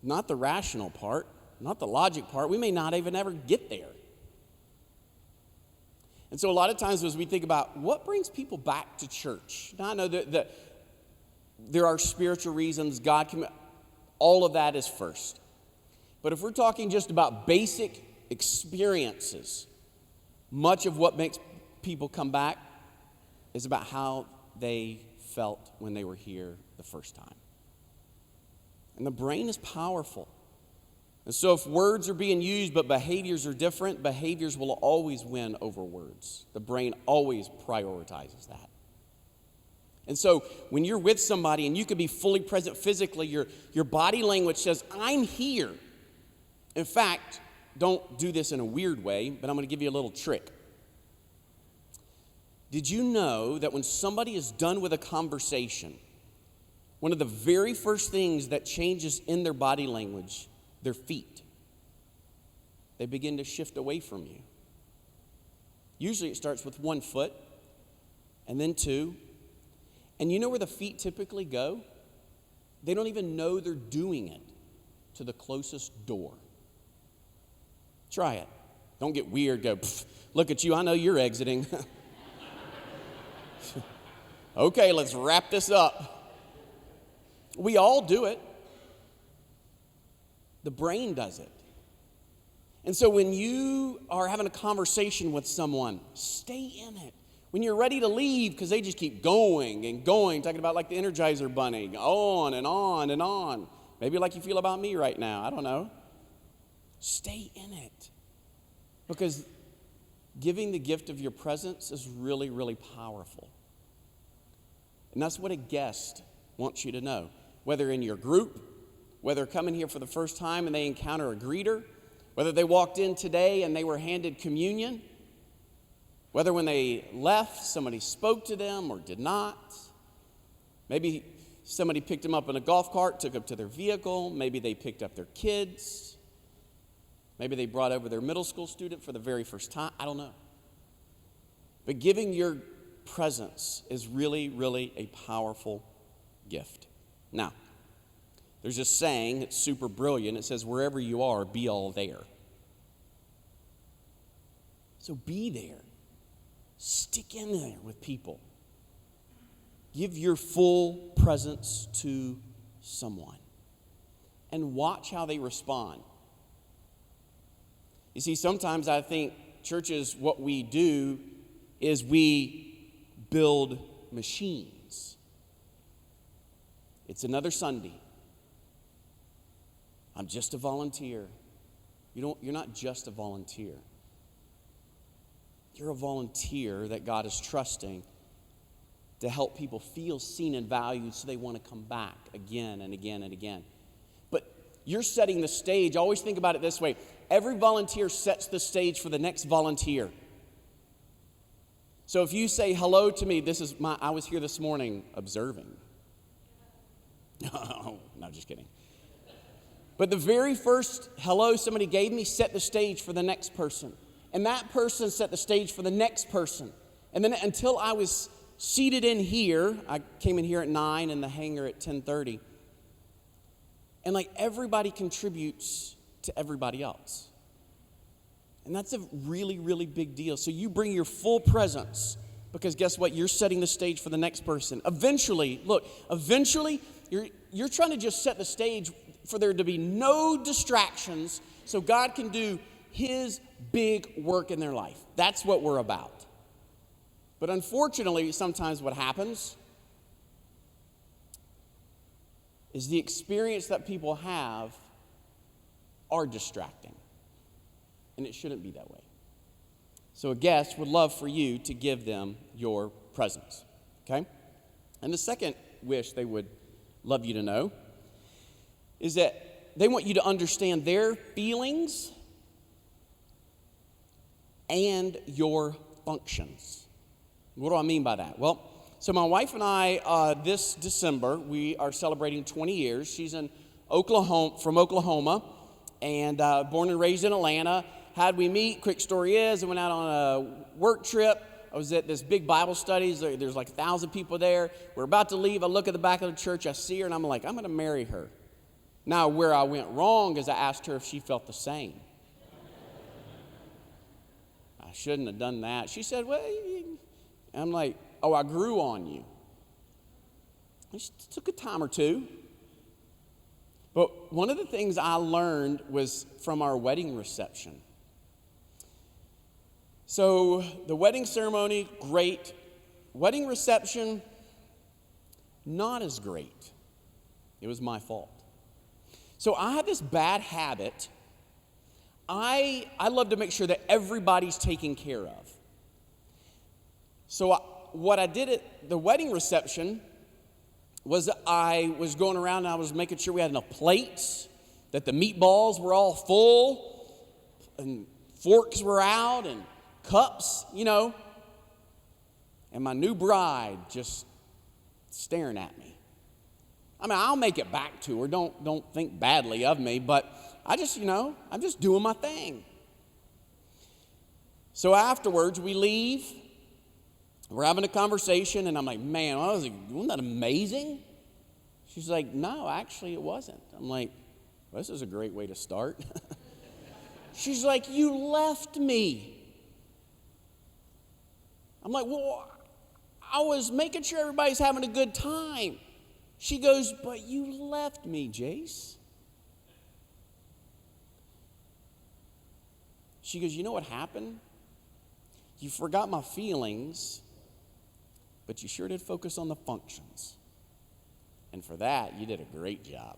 Not the rational part, not the logic part. We may not even ever get there. And so a lot of times as we think about what brings people back to church, now I know that there are spiritual reasons, God can, all of that is first. But if we're talking just about basic experiences, much of what makes people come back is about how they felt when they were here the first time. And the brain is powerful. And so if words are being used but behaviors are different, behaviors will always win over words. The brain always prioritizes that. And so when you're with somebody and you can be fully present physically, your body language says, I'm here. In fact, don't do this in a weird way, but I'm going to give you a little trick. Did you know that when somebody is done with a conversation, one of the very first things that changes in their body language, their feet, they begin to shift away from you. Usually it starts with 1 foot and then 2. And you know where the feet typically go? They don't even know they're doing it to the closest door. Try it. Don't get weird. Go, look at you. I know you're exiting. Okay, let's wrap this up. We all do it. The brain does it. And so when you are having a conversation with someone, stay in it. When you're ready to leave, because they just keep going and going, talking about like the Energizer Bunny, on and on and on. Maybe like you feel about me right now. I don't know. Stay in it. Because giving the gift of your presence is really, really powerful. And that's what a guest wants you to know. Whether in your group, whether coming here for the first time and they encounter a greeter, whether they walked in today and they were handed communion, whether when they left somebody spoke to them or did not. Maybe somebody picked them up in a golf cart, took them to their vehicle. Maybe they picked up their kids. Maybe they brought over their middle school student for the very first time. I don't know. But giving your presence is really, really a powerful gift. Now, there's a saying that's super brilliant. It says, wherever you are, be all there. So be there. Stick in there with people. Give your full presence to someone. And watch how they respond. You see, sometimes I think churches, what we do is we build machines. It's another Sunday. I'm just a volunteer. You're not just a volunteer. You're a volunteer that God is trusting to help people feel seen and valued so they want to come back again and again and again. But you're setting the stage. Always think about it this way. Every volunteer sets the stage for the next volunteer. So if you say hello to me, I was here this morning observing. No, just kidding. But the very first hello somebody gave me set the stage for the next person. And that person set the stage for the next person. And then until I was seated in here, I came in here at 9 and the hangar at 10:30. And like everybody contributes to everybody else. And that's a really, really big deal. So you bring your full presence because guess what? You're setting the stage for the next person. Eventually, you're trying to just set the stage for there to be no distractions so God can do His big work in their life. That's what we're about. But unfortunately, sometimes what happens is the experience that people have are distracting. And it shouldn't be that way. So a guest would love for you to give them your presence. Okay? And the second wish they would love you to know is that they want you to understand their feelings and your functions. What do I mean by that? Well, So my wife and I, this December, we are celebrating 20 years. She's in from Oklahoma, and born and raised in Atlanta. How'd we meet? Quick story is, I went out on a work trip. I was at this big Bible studies. There's like 1,000 people there. We're about to leave. I look at the back of the church. I see her, and I'm like, I'm going to marry her. Now, where I went wrong is I asked her if she felt the same. I shouldn't have done that. She said, well, I'm like, oh, I grew on you. It took a time or two. But one of the things I learned was from our wedding reception. So the wedding ceremony, great. Wedding reception, not as great. It was my fault. So I have this bad habit. I love to make sure that everybody's taken care of. So what I did at the wedding reception was I was going around and I was making sure we had enough plates, that the meatballs were all full, and forks were out, and cups, and my new bride just staring at me. I mean, I'll make it back to her. Don't think badly of me, but I just, I'm just doing my thing. So afterwards, we leave. We're having a conversation, and I'm like, man, wasn't that amazing? She's like, no, actually it wasn't. I'm like, well, this is a great way to start. She's like, you left me. I'm like, well, I was making sure everybody's having a good time. She goes, but you left me, Jace. She goes, you know what happened? You forgot my feelings, but you sure did focus on the functions. And for that, you did a great job.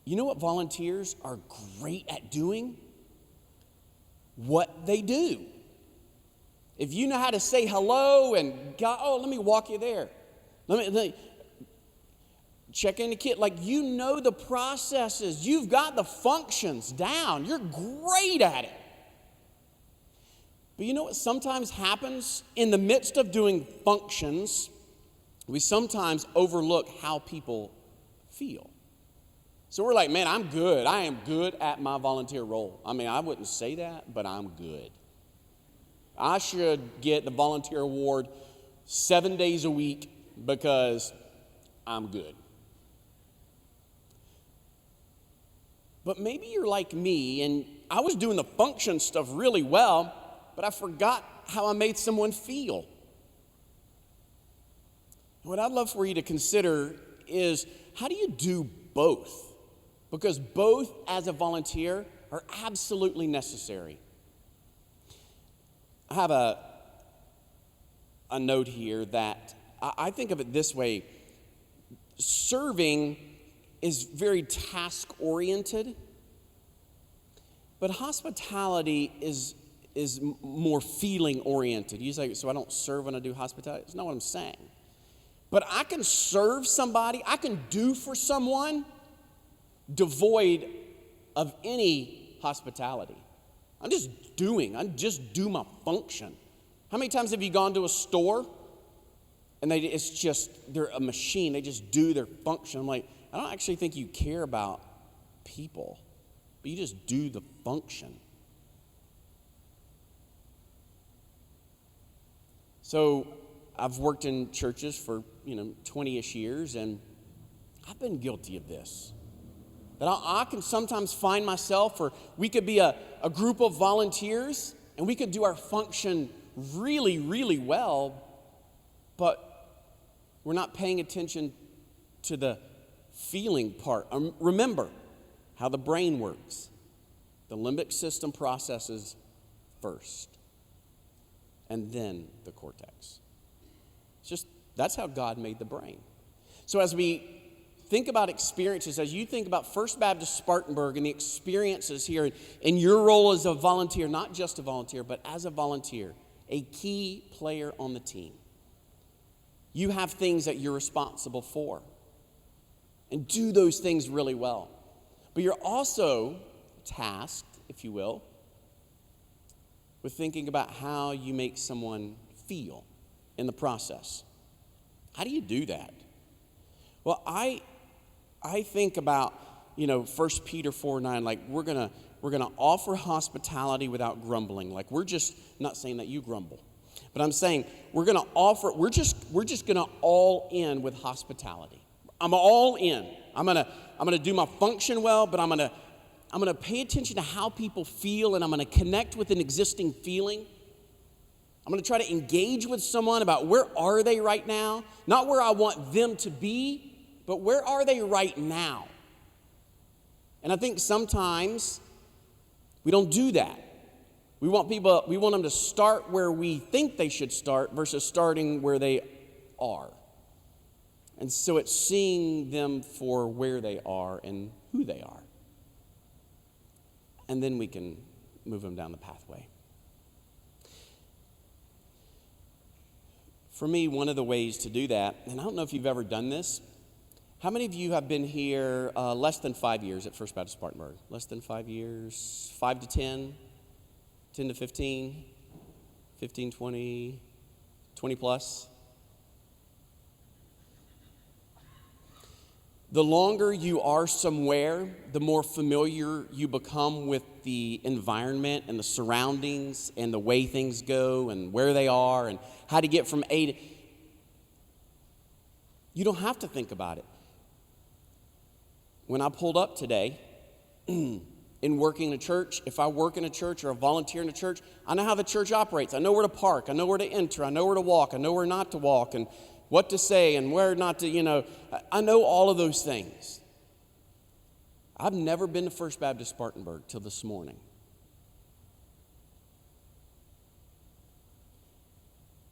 You know what volunteers are great at doing? What they do. If you know how to say hello and let me walk you there. Let me check in the kid. Like, you know the processes. You've got the functions down. You're great at it. But you know what sometimes happens? In the midst of doing functions, we sometimes overlook how people feel. So we're like, man, I'm good. I am good at my volunteer role. I mean, I wouldn't say that, but I'm good. I should get the volunteer award 7 days a week because I'm good. But maybe you're like me, and I was doing the function stuff really well, but I forgot how I made someone feel. What I'd love for you to consider is, how do you do both? Because both, as a volunteer, are absolutely necessary. I have a note here that I think of it this way. Serving is very task-oriented, but hospitality is more feeling-oriented. You say, so I don't serve when I do hospitality? That's not what I'm saying. But I can serve somebody, I can do for someone devoid of any hospitality. I just do my function. How many times have you gone to a store and they're a machine, they just do their function? I'm like, I don't actually think you care about people, but you just do the function. So I've worked in churches for 20-ish years, and I've been guilty of this. That I can sometimes find myself, or we could be a group of volunteers, and we could do our function really, really well, but we're not paying attention to the feeling part. Remember how the brain works. The limbic system processes first, and then the cortex. That's how God made the brain. So as we think about experiences, as you think about First Baptist Spartanburg and the experiences here in your role as a volunteer, not just a volunteer, but as a volunteer, a key player on the team. You have things that you're responsible for, and do those things really well. But you're also tasked, if you will, with thinking about how you make someone feel in the process. How do you do that? Well, I think about, 1 Peter 4:9, like we're gonna offer hospitality without grumbling. Like we're just not saying that you grumble, but I'm saying we're just gonna all in with hospitality. I'm all in. I'm gonna do my function well, but I'm gonna pay attention to how people feel, and I'm gonna connect with an existing feeling. I'm going to try to engage with someone about where are they right now, not where I want them to be, but where are they right now. And I think sometimes we don't do that. We want them to start where we think they should start versus starting where they are. And so it's seeing them for where they are and who they are. And then we can move them down the pathway. For me, one of the ways to do that, and I don't know if you've ever done this, how many of you have been here less than 5 years at First Baptist Spartanburg? Less than 5 years? 5 to 10? 10 to 15? 15, 20, 20 plus? The longer you are somewhere, the more familiar you become with the environment and the surroundings and the way things go and where they are and how to get from A to... You don't have to think about it. When I pulled up today in working in a church, if I work in a church or I volunteer in a church, I know how the church operates. I know where to park. I know where to enter. I know where to walk. I know where not to walk and what to say and where not to, I know all of those things. I've never been to First Baptist Spartanburg till this morning.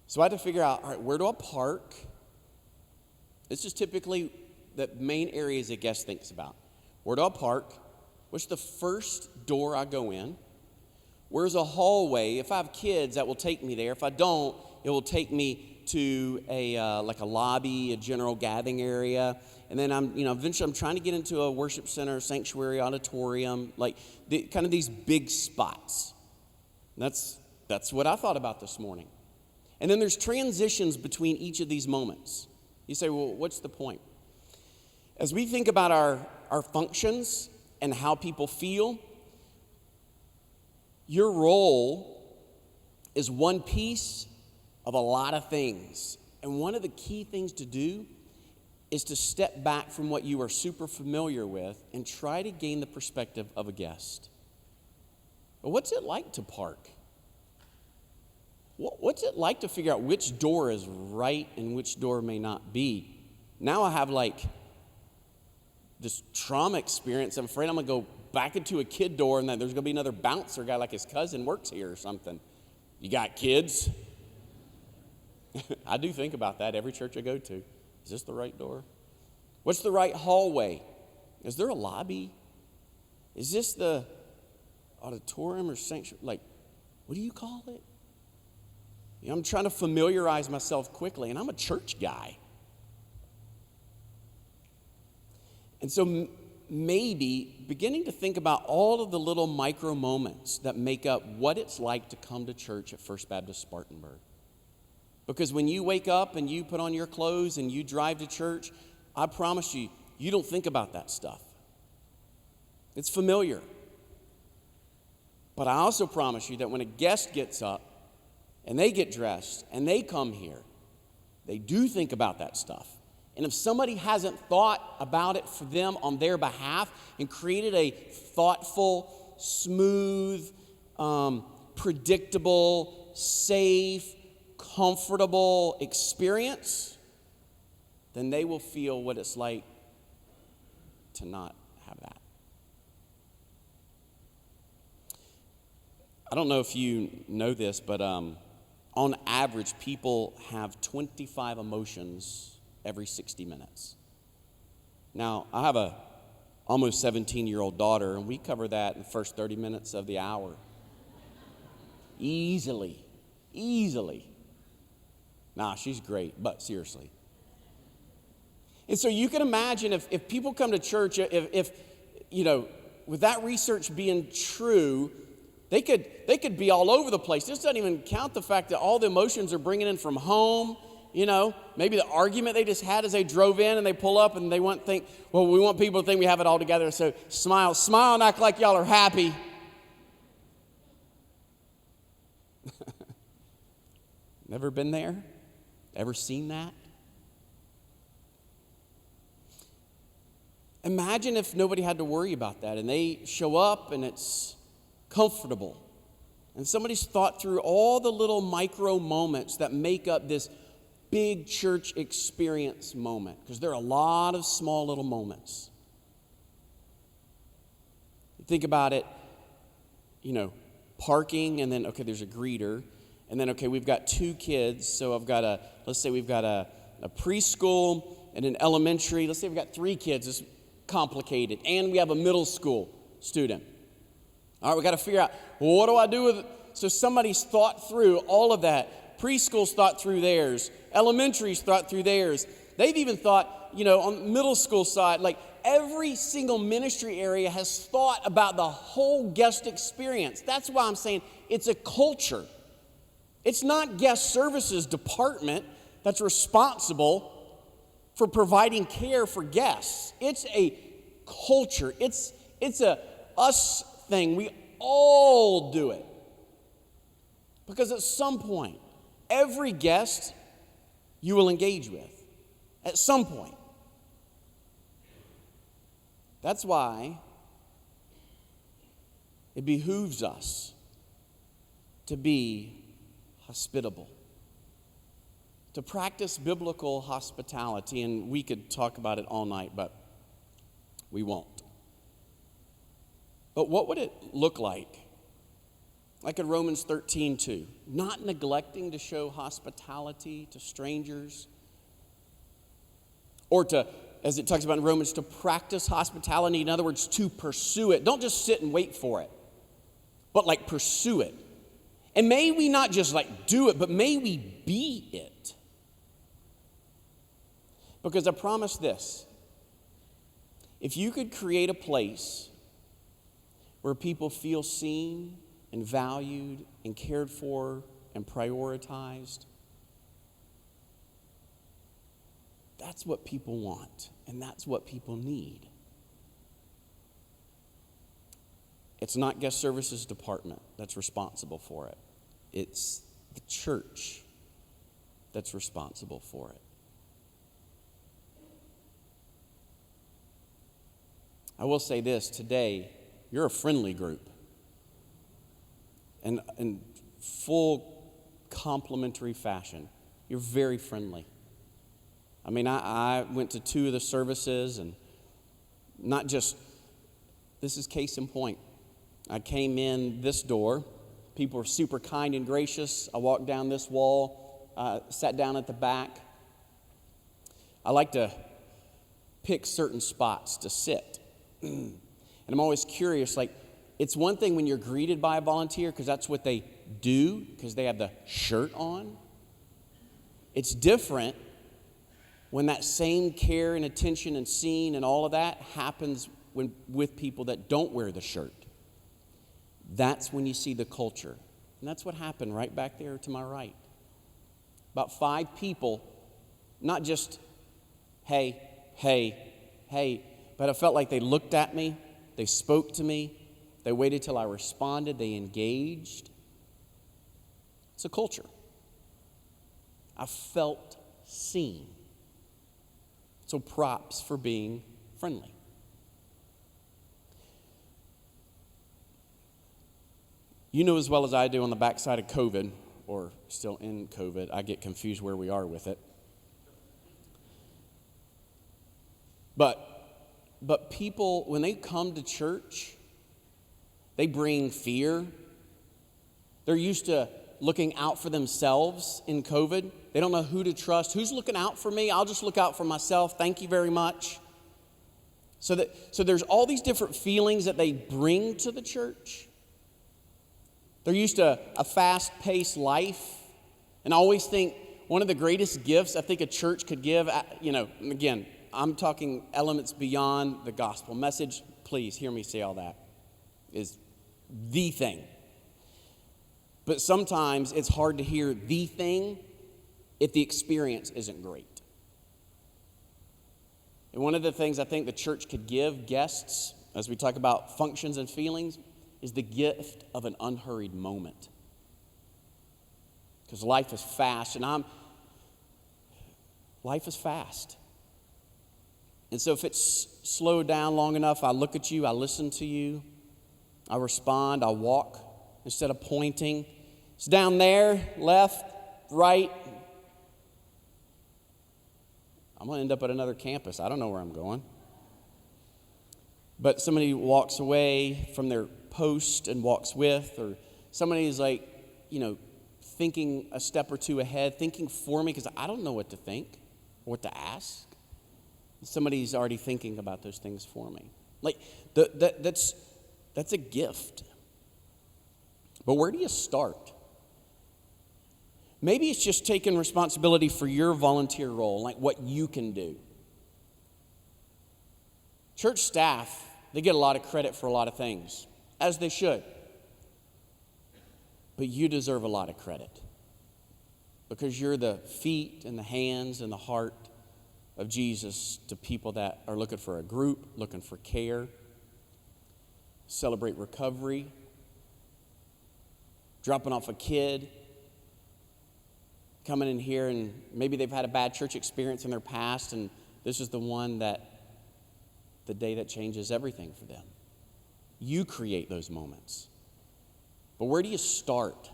So I had to figure out, all right, where do I park? This is typically the main areas a guest thinks about. Where do I park? What's the first door I go in? Where's a hallway? If I have kids, that will take me there. If I don't, it will take me to a lobby, a general gathering area, and then eventually I'm trying to get into a worship center, sanctuary, auditorium, kind of these big spots. That's what I thought about this morning. And then there's transitions between each of these moments. You say, well, what's the point? As we think about our functions and how people feel, your role is one piece of a lot of things. And one of the key things to do is to step back from what you are super familiar with and try to gain the perspective of a guest. But what's it like to park? What's it like to figure out which door is right and which door may not be? Now I have this trauma experience. I'm afraid I'm going to go back into a kid door and then there's going to be another bouncer guy like his cousin works here or something. You got kids? I do think about that every church I go to. Is this the right door? What's the right hallway? Is there a lobby? Is this the auditorium or sanctuary? What do you call it? I'm trying to familiarize myself quickly, and I'm a church guy. And so maybe beginning to think about all of the little micro moments that make up what it's like to come to church at First Baptist Spartanburg. Because when you wake up and you put on your clothes and you drive to church, I promise you, you don't think about that stuff. It's familiar. But I also promise you that when a guest gets up and they get dressed and they come here, they do think about that stuff. And if somebody hasn't thought about it for them on their behalf and created a thoughtful, smooth, predictable, safe, comfortable experience, then they will feel what it's like to not have that. I don't know if you know this, but on average, people have 25 emotions every 60 minutes. Now, I have a almost 17-year-old daughter, and we cover that in the first 30 minutes of the hour. Easily. Nah, she's great, but seriously. And so you can imagine if people come to church, if with that research being true, They could be all over the place. This doesn't even count the fact that all the emotions are bringing in from home. You know, maybe the argument they just had as they drove in and they pull up and they we want people to think we have it all together. So smile and act like y'all are happy. Never been there? Ever seen that? Imagine if nobody had to worry about that and they show up and it's comfortable. And somebody's thought through all the little micro moments that make up this big church experience moment, because there are a lot of small little moments. Think about it, parking, and then, okay, there's a greeter, and then, okay, we've got 2 kids, so let's say we've got a preschool and an elementary. Let's say we've got 3 kids. It's complicated, and we have a middle school student. All right, we got to figure out, well, what do I do with it? So somebody's thought through all of that. Preschool's thought through theirs. Elementary's thought through theirs. They've even thought, on the middle school side, like every single ministry area has thought about the whole guest experience. That's why I'm saying it's a culture. It's not guest services department that's responsible for providing care for guests. It's a culture. It's a us thing. We all do it. Because at some point, every guest you will engage with. At some point. That's why it behooves us to be hospitable, to practice biblical hospitality, and we could talk about it all night, but we won't. But what would it look like in Romans 13:2, not neglecting to show hospitality to strangers, or to, as it talks about in Romans, to practice hospitality, in other words, to pursue it. Don't just sit and wait for it, but pursue it. And may we not just do it, but may we be it. Because I promise this, if you could create a place where people feel seen and valued and cared for and prioritized, that's what people want and that's what people need. It's not guest services department that's responsible for it. It's the church that's responsible for it. I will say this, today, you're a friendly group. And in full complimentary fashion, you're very friendly. I mean, I went to 2 of the services, and not just, this is case in point. I came in this door. People were super kind and gracious. I walked down this wall, sat down at the back. I like to pick certain spots to sit. And I'm always curious, it's one thing when you're greeted by a volunteer, because that's what they do, because they have the shirt on. It's different when that same care and attention and seeing and all of that happens with people that don't wear the shirt. That's when you see the culture. And that's what happened right back there to my right. About 5 people, not just, hey, but I felt like they looked at me, they spoke to me, they waited till I responded, they engaged. It's a culture. I felt seen. So props for being friendly. You know as well as I do, on the backside of COVID, or still in COVID, I get confused where we are with it. But people, when they come to church, they bring fear. They're used to looking out for themselves in COVID. They don't know who to trust. Who's looking out for me? I'll just look out for myself. Thank you very much. So there's all these different feelings that they bring to the church. They're used to a fast-paced life. And I always think one of the greatest gifts I think a church could give, again, I'm talking elements beyond the gospel message. Please hear me say all that, is the thing But sometimes it's hard to hear the thing if the experience isn't great. And one of the things I think the church could give guests, as we talk about functions and feelings, is the gift of an unhurried moment. Because life is fast, and life is fast. And so if it's slowed down long enough, I look at you, I listen to you, I respond, I walk instead of pointing. It's down there, left, right. I'm going to end up at another campus. I don't know where I'm going. But somebody walks away from their post and walks with, or somebody is like, thinking a step or two ahead, thinking for me, because I don't know what to think or what to ask. Somebody's already thinking about those things for me. Like, that's a gift. But where do you start? Maybe it's just taking responsibility for your volunteer role, like what you can do. Church staff, they get a lot of credit for a lot of things, as they should. But you deserve a lot of credit because you're the feet and the hands and the heart of Jesus to people that are looking for a group, looking for care, celebrate recovery, dropping off a kid, coming in here, and maybe they've had a bad church experience in their past, and this is the day that changes everything for them. You create those moments. But where do you start?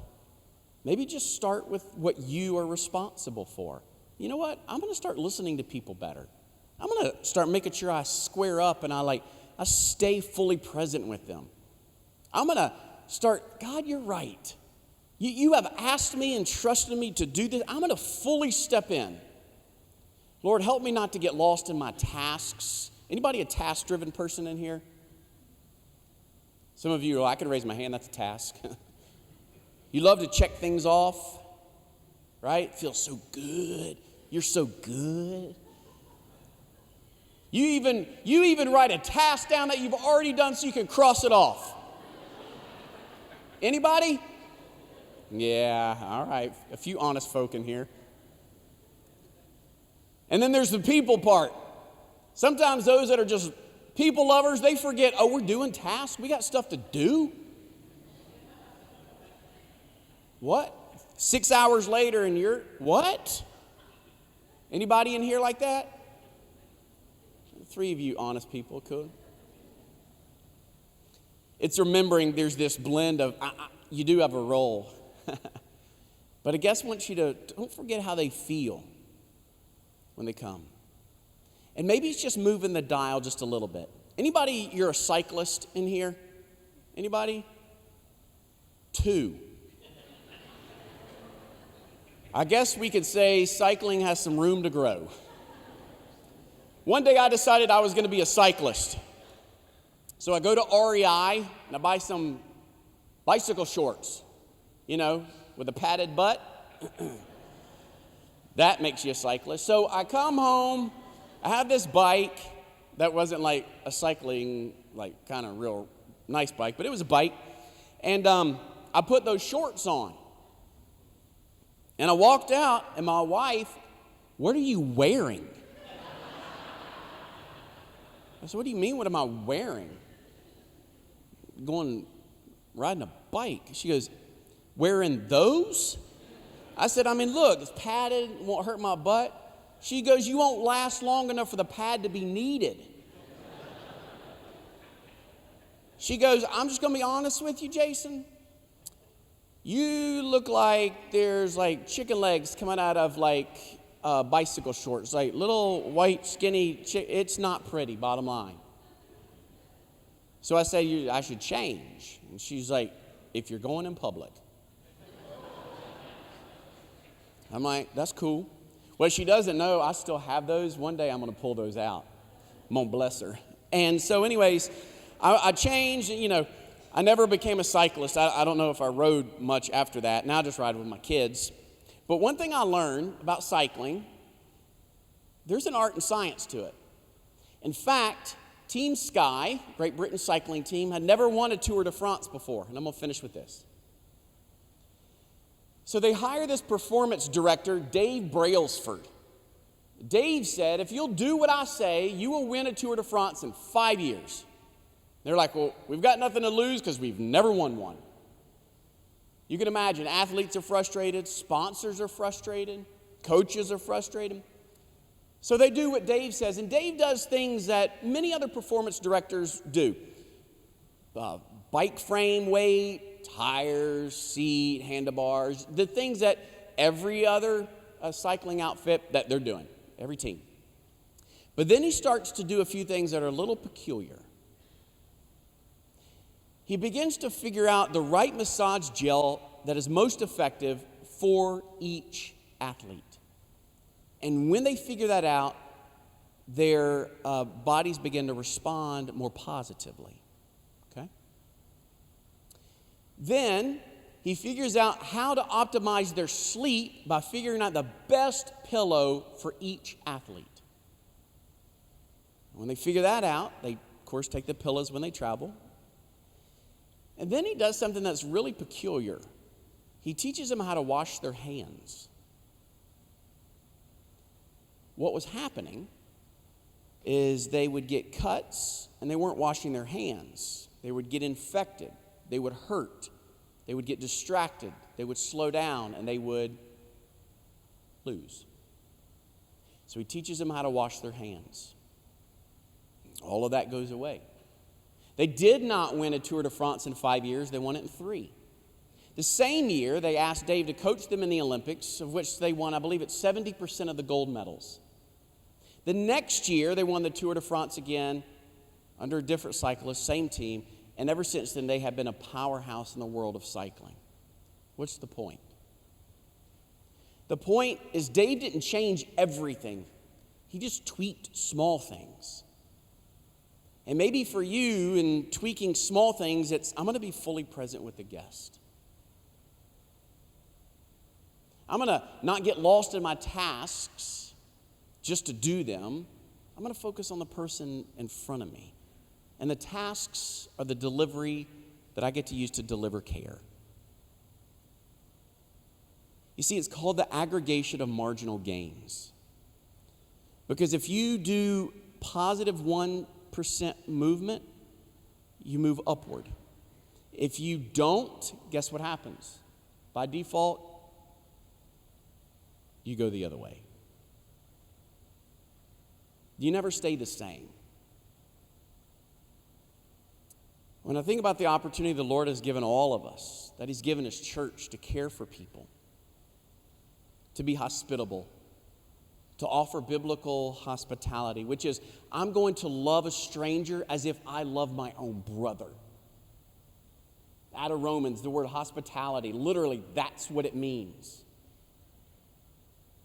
Maybe just start with what you are responsible for. You know what? I'm going to start listening to people better. I'm going to start making sure I square up and I stay fully present with them. I'm going to start, God, you're right. You have asked me and trusted me to do this. I'm going to fully step in. Lord, help me not to get lost in my tasks. Anybody a task-driven person in here? Some of you, I can raise my hand, that's a task. You love to check things off, right? It feels so good. You're so good. You even write a task down that you've already done so you can cross it off. Anybody? Yeah, all right. A few honest folk in here. And then there's the people part. Sometimes those that are just people lovers, they forget, we're doing tasks. We got stuff to do. What? 6 hours later and you're, what? Anybody in here like that? 3 of you honest people could. It's remembering there's this blend of, you do have a role. But I guess I want you to, don't forget how they feel when they come. And maybe it's just moving the dial just a little bit. Anybody, you're a cyclist in here? Anybody? 2. I guess we could say cycling has some room to grow. One day I decided I was going to be a cyclist. So I go to REI and I buy some bicycle shorts, with a padded butt. That makes you a cyclist. So I come home, I have this bike that wasn't like a cycling, kind of real nice bike, but it was a bike. And I put those shorts on. And I walked out, and my wife, what are you wearing? I said, what do you mean, what am I wearing? Riding a bike. She goes, wearing those? I said, look, it's padded, it won't hurt my butt. She goes, you won't last long enough for the pad to be needed. She goes, I'm just going to be honest with you, Jason. You look like there's chicken legs coming out of bicycle shorts, little white skinny, it's not pretty, bottom line. So I said, I should change. And she's like, if you're going in public. I'm like, that's cool. What she doesn't know, I still have those. One day I'm going to pull those out. I'm going to bless her. And so anyways, I changed, I never became a cyclist. I don't know if I rode much after that. Now I just ride with my kids. But one thing I learned about cycling, there's an art and science to it. In fact, Team Sky, Great Britain cycling team, had never won a Tour de France before. And I'm going to finish with this. So they hire this performance director, Dave Brailsford. Dave said, if you'll do what I say, you will win a Tour de France in 5 years. They're like, well, we've got nothing to lose because we've never won one. You can imagine athletes are frustrated, sponsors are frustrated, coaches are frustrated. So they do what Dave says, and Dave does things that many other performance directors do. Bike frame weight, tires, seat, handlebars, the things that every other cycling outfit that they're doing, every team. But then he starts to do a few things that are a little peculiar. He begins to figure out the right massage gel that is most effective for each athlete. And when they figure that out, their bodies begin to respond more positively. Okay? Then he figures out how to optimize their sleep by figuring out the best pillow for each athlete. When they figure that out, they, of course, take the pillows when they travel. And then he does something that's really peculiar. He teaches them how to wash their hands. What was happening is they would get cuts and they weren't washing their hands. They would get infected. They would hurt. They would get distracted. They would slow down and they would lose. So he teaches them how to wash their hands. All of that goes away. They did not win a Tour de France in 5 years. They won it in 3. The same year, they asked Dave to coach them in the Olympics, of which they won, I believe it's 70% of the gold medals. The next year, they won the Tour de France again under a different cyclist, same team, and ever since then, they have been a powerhouse in the world of cycling. What's the point? The point is Dave didn't change everything. He just tweaked small things. And maybe for you, in tweaking small things, it's I'm going to be fully present with the guest. I'm going to not get lost in my tasks just to do them. I'm going to focus on the person in front of me. And the tasks are the delivery that I get to use to deliver care. You see, it's called the aggregation of marginal gains. Because if you do positive 1% movement, you move upward. If you don't, guess what happens? By default, you go the other way. You never stay the same. When I think about the opportunity the Lord has given all of us, that He's given His church to care for people, to be hospitable, to offer biblical hospitality, which is, I'm going to love a stranger as if I love my own brother. Out of Romans, the word hospitality, literally, that's what it means.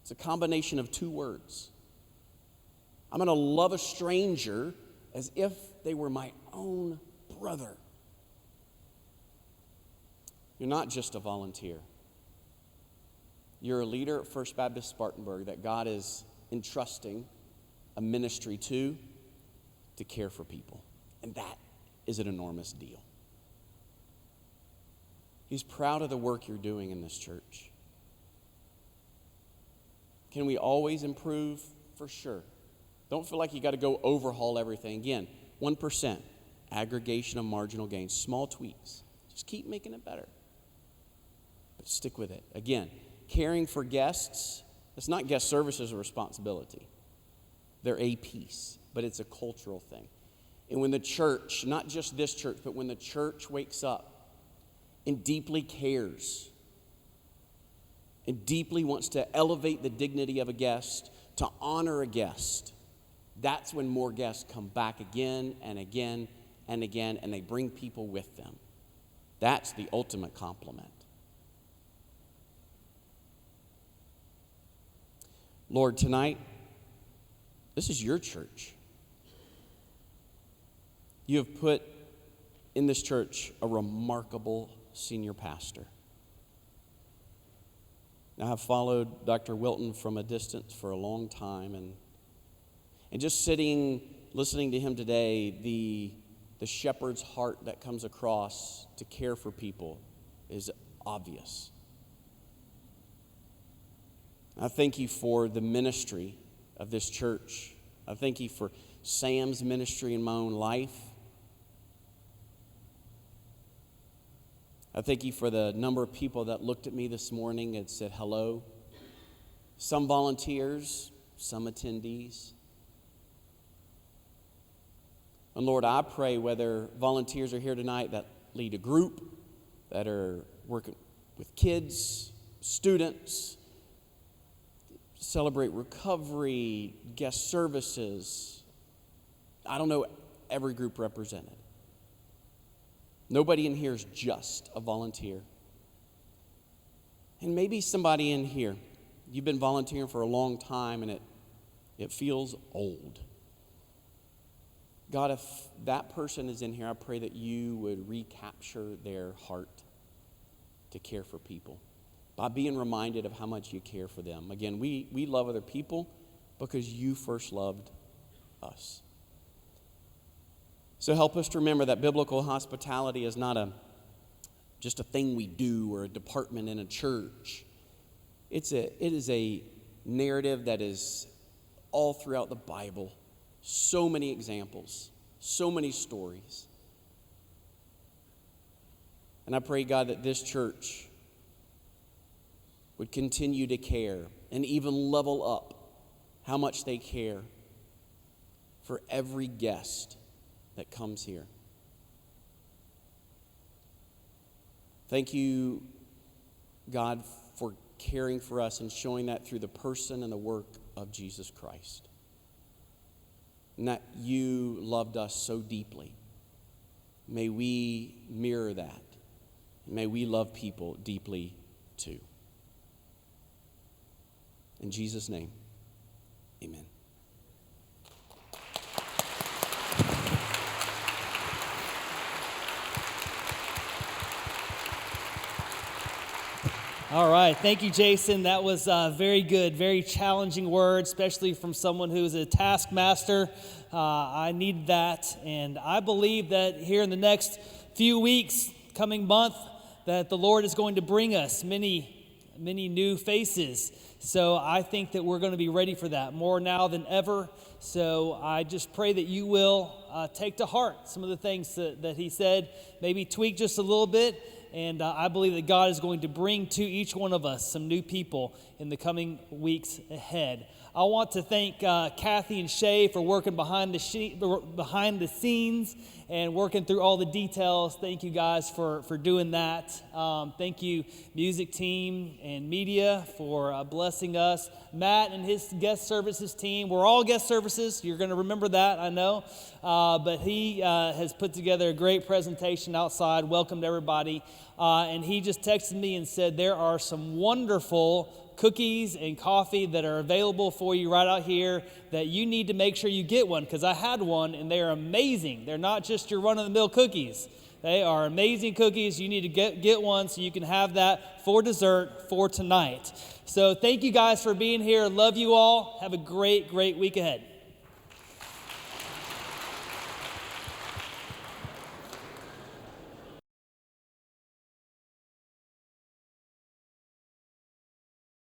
It's a combination of two words. I'm going to love a stranger as if they were my own brother. You're not just a volunteer. You're a leader at First Baptist Spartanburg that God is entrusting a ministry to care for people. And that is an enormous deal. He's proud of the work you're doing in this church. Can we always improve? For sure. Don't feel like you got to go overhaul everything. Again, 1%, aggregation of marginal gains, small tweaks. Just keep making it better. But stick with it. Again, caring for guests, it's not guest services a responsibility. They're a piece, but it's a cultural thing. And when the church, not just this church, but when the church wakes up and deeply cares and deeply wants to elevate the dignity of a guest, to honor a guest, that's when more guests come back again and again and again, and they bring people with them. That's the ultimate compliment. Lord, tonight, this is your church. You have put in this church a remarkable senior pastor. Now, I've followed Dr. Wilton from a distance for a long time, and just sitting, listening to him today, the shepherd's heart that comes across to care for people is obvious. I thank you for the ministry of this church. I thank you for Sam's ministry in my own life. I thank you for the number of people that looked at me this morning and said hello. Some volunteers, some attendees. And Lord, I pray whether volunteers are here tonight that lead a group, that are working with kids, students, celebrate recovery, guest services. I don't know every group represented. Nobody in here is just a volunteer. And maybe somebody in here, you've been volunteering for a long time and it feels old. God, if that person is in here, I pray that you would recapture their heart to care for people by being reminded of how much you care for them. Again, we love other people because you first loved us. So help us to remember that biblical hospitality is not just a thing we do or a department in a church. It is a narrative that is all throughout the Bible. So many examples, so many stories. And I pray, God, that this church would continue to care and even level up how much they care for every guest that comes here. Thank you, God, for caring for us and showing that through the person and the work of Jesus Christ. And that you loved us so deeply. May we mirror that. May we love people deeply too. In Jesus' name, amen. All right. Thank you, Jason. That was very good, very challenging word, especially from someone who is a taskmaster. I need that. And I believe that here in the next few weeks, coming month, that the Lord is going to bring us many new faces. So I think that we're going to be ready for that more now than ever. So I just pray that you will take to heart some of the things that he said, maybe tweak just a little bit. And I believe that God is going to bring to each one of us some new people in the coming weeks ahead. I want to thank Kathy and Shay for working behind the scenes and working through all the details. Thank you guys for doing that. Thank you, music team and media, for blessing us. Matt and his guest services team. We're all guest services. You're going to remember that, I know. But he has put together a great presentation outside, welcomed everybody. And he just texted me and said there are some wonderful cookies and coffee that are available for you right out here that you need to make sure you get one, because I had one and they are amazing. They're not just your run-of-the-mill cookies. They are amazing cookies. You need to get one so you can have that for dessert for tonight. So thank you guys for being here. Love you all. Have a great week ahead.